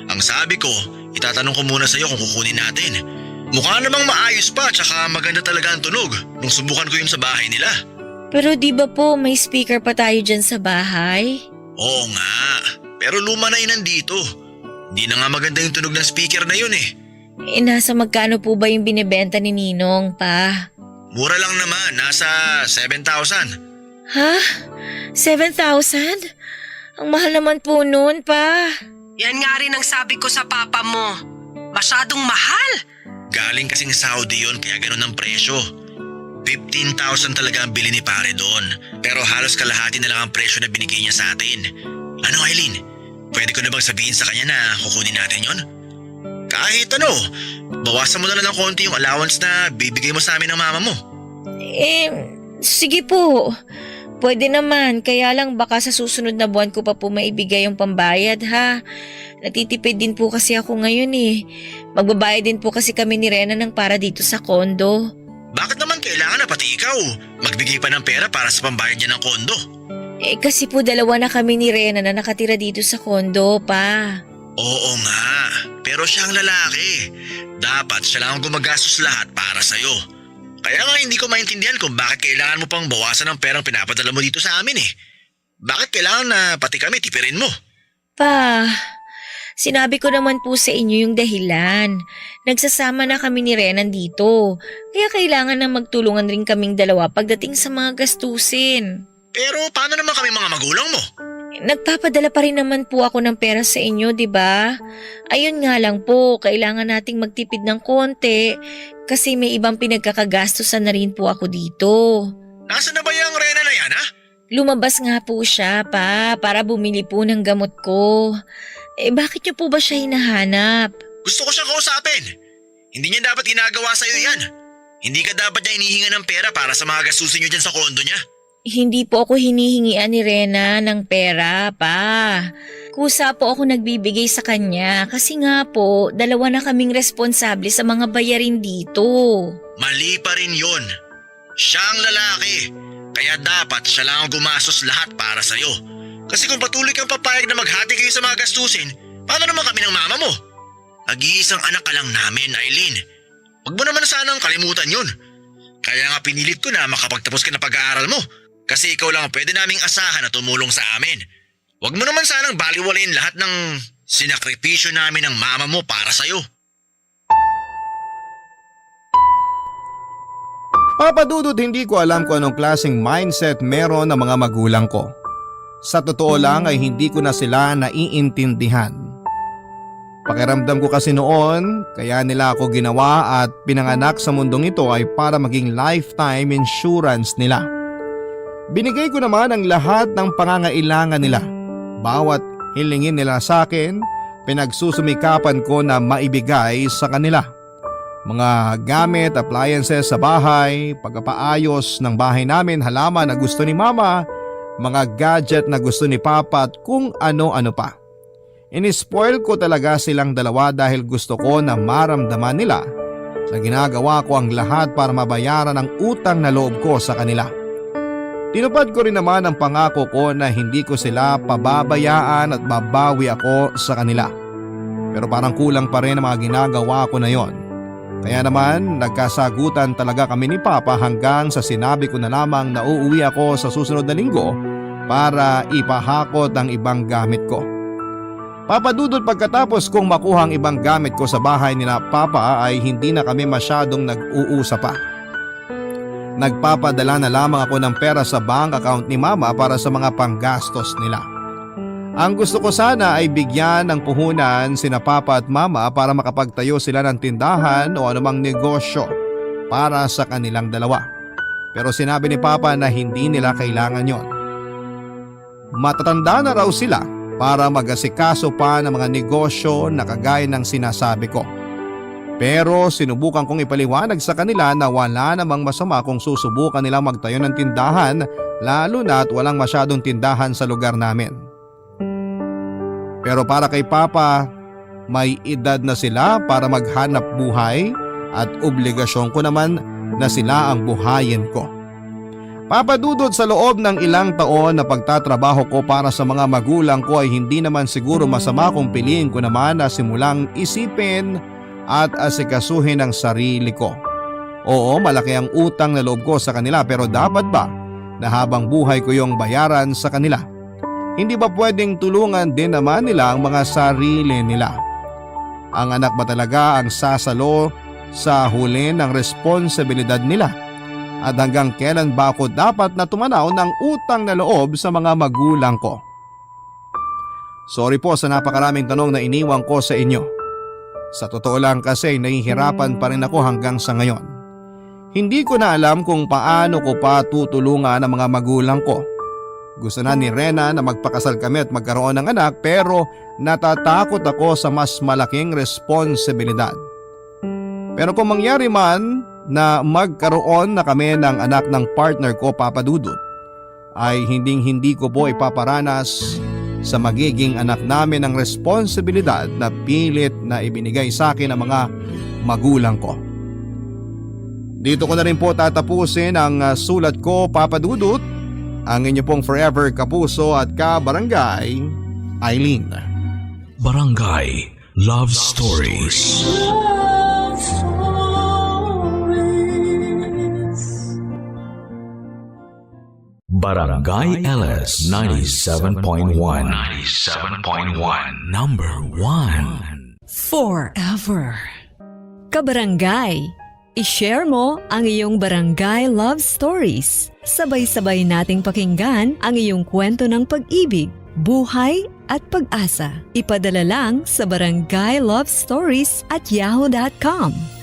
Ang sabi ko, itatanong ko muna sa'yo kung kukunin natin. Mukha namang maayos pa tsaka maganda talaga ang tunog nung subukan ko yun sa bahay nila. Pero di ba po may speaker pa tayo dyan sa bahay? Oo nga, pero luma na yun nandito. Hindi na nga maganda yung tunog ng speaker na yun eh. Nasa magkano po ba yung binibenta ni Ninong, pa? Mura lang naman, nasa 7,000. Ha? 7,000? Ang mahal naman po nun, pa. Yan nga rin ang sabi ko sa papa mo. Masyadong mahal. Galing kasing Saudi yun kaya ganun ang presyo. 15,000 talaga ang bili ni pare doon. Pero halos kalahati na lang ang presyo na binigay niya sa atin. Ano Eileen? Pwede ko na bang sabihin sa kanya na kukunin natin yon? Kahit ano, bawasan mo na lang konti yung allowance na bibigay mo sa amin ng mama mo. Sige po. Pwede naman, kaya lang baka sa susunod na buwan ko pa po maibigay yung pambayad ha. Natitipid din po kasi ako ngayon eh. Magbabayad din po kasi kami ni Rena ng para dito sa kondo. Bakit naman kailangan na pati ikaw magbigay pa ng pera para sa pambayad niya ng kondo? Kasi po dalawa na kami ni Rena na nakatira dito sa kondo, pa. Oo nga, pero siya ang lalaki. Dapat siya lang ang gumagastos lahat para sa'yo. Kaya nga hindi ko maintindihan kung bakit kailangan mo pang bawasan ang perang pinapadala mo dito sa amin eh. Bakit kailangan na pati kami tipirin mo? Pa, sinabi ko naman po sa inyo yung dahilan. Nagsasama na kami ni Renan dito. Kaya kailangan na magtulungan rin kaming dalawa pagdating sa mga gastusin. Pero paano naman kami mga magulang mo? Nagpapadala pa rin naman po ako ng pera sa inyo, di ba? Ayun nga lang po, kailangan nating magtipid ng konti kasi may ibang pinagkakagastusan na rin po ako dito. Nasaan na ba yung Rena na yan ha? Lumabas nga po siya pa para bumili po ng gamot ko. Bakit niyo po ba siya hinahanap? Gusto ko siyang kausapin. Hindi niya dapat ginagawa sa'yo yan. Hindi ka dapat niya hinihinga ng pera para sa mga gastusin niyo dyan sa kondo niya. Hindi po ako hinihingian ni Rena ng pera, pa. Kusa po ako nagbibigay sa kanya kasi nga po, dalawa na kaming responsable sa mga bayarin dito. Mali pa rin yun. Siya ang lalaki. Kaya dapat siya lang ang gumastos lahat para sa'yo. Kasi kung patuloy kang papayag na maghati kayo sa mga gastusin, paano naman kami ng mama mo? Nag-iisang anak ka lang namin, Eileen. Huwag mo naman sanang kalimutan yun. Kaya nga pinilit ko na makapagtapos ka ng pag-aaral mo. Kasi ikaw lang ang pwede naming asahan na tumulong sa amin. Huwag mo naman sanang baliwalain lahat ng sinakripisyo namin ng mama mo para sa'yo. Papa Dudut, hindi ko alam kung anong klaseng mindset meron ng mga magulang ko. Sa totoo lang ay hindi ko na sila naiintindihan. Pakiramdam ko kasi noon, kaya nila ako ginawa at pinanganak sa mundong ito ay para maging lifetime insurance nila. Binigay ko naman ang lahat ng pangangailangan nila. Bawat hilingin nila sa akin, pinagsusumikapan ko na maibigay sa kanila. Mga gamit, appliances sa bahay, pagpapaayos ng bahay namin, halaman na gusto ni mama, mga gadget na gusto ni papa at kung ano-ano pa. Inispoil ko talaga silang dalawa dahil gusto ko na maramdaman nila na ginagawa ko ang lahat para mabayaran ang utang na loob ko sa kanila. Tinupad ko rin naman ang pangako ko na hindi ko sila pababayaan at babawi ako sa kanila. Pero parang kulang pa rin ang mga ginagawa ko na yon. Kaya naman nagkasagutan talaga kami ni Papa hanggang sa sinabi ko na lamang na uuwi ako sa susunod na linggo para ipahakot ang ibang gamit ko. Papa Dudut, pagkatapos kong makuha ang ibang gamit ko sa bahay ni Papa ay hindi na kami masyadong nag-uusap pa. Nagpapadala na lamang ako ng pera sa bank account ni mama para sa mga panggastos nila. Ang gusto ko sana ay bigyan ng puhunan sina papa at mama para makapagtayo sila ng tindahan o anumang negosyo para sa kanilang dalawa. Pero sinabi ni papa na hindi nila kailangan yon. Matatanda na raw sila para mag-asikaso pa ng mga negosyo na kagaya ng sinasabi ko. Pero sinubukan kong ipaliwanag sa kanila na wala namang masama kung susubukan nilang magtayo ng tindahan, lalo na't walang masyadong tindahan sa lugar namin. Pero para kay Papa, may edad na sila para maghanap buhay at obligasyon ko naman na sila ang buhayin ko. Papa Dudut, sa loob ng ilang taon na pagtatrabaho ko para sa mga magulang ko ay hindi naman siguro masama kung piliin ko naman na simulang isipin at asikasuhin ang sarili ko. Oo, malaki ang utang na loob ko sa kanila, pero dapat ba na habang buhay ko yung bayaran sa kanila? Hindi ba pwedeng tulungan din naman nila ang mga sarili nila? Ang anak ba talaga ang sasalo sa huli ng responsibilidad nila? At hanggang kailan ba ako dapat na tumanaw ng utang na loob sa mga magulang ko? Sorry po sa napakaraming tanong na iniwan ko sa inyo. Sa totoo lang kasi nahihirapan pa rin ako hanggang sa ngayon. Hindi ko na alam kung paano ko pa tutulungan ang mga magulang ko. Gusto na ni Rena na magpakasal kami at magkaroon ng anak, pero natatakot ako sa mas malaking responsibilidad. Pero kung mangyari man na magkaroon na kami ng anak ng partner ko, Papa Dudut, ay hindi ko po ipaparanas sa magiging anak namin ang responsibilidad na pilit na ibinigay sa akin ng mga magulang ko. Dito ko na rin po tatapusin ang sulat ko, Papa Dudut. Ang inyo pong forever kapuso at kabarangay, Eileen. Barangay Love Stories. Barangay LS 97.1. 97.1. Number 1. Forever. Kabarangay, i-share mo ang iyong barangay love stories. Sabay-sabay nating pakinggan ang iyong kwento ng pag-ibig, buhay at pag-asa. Ipadala lang sa barangaylovestories@yahoo.com.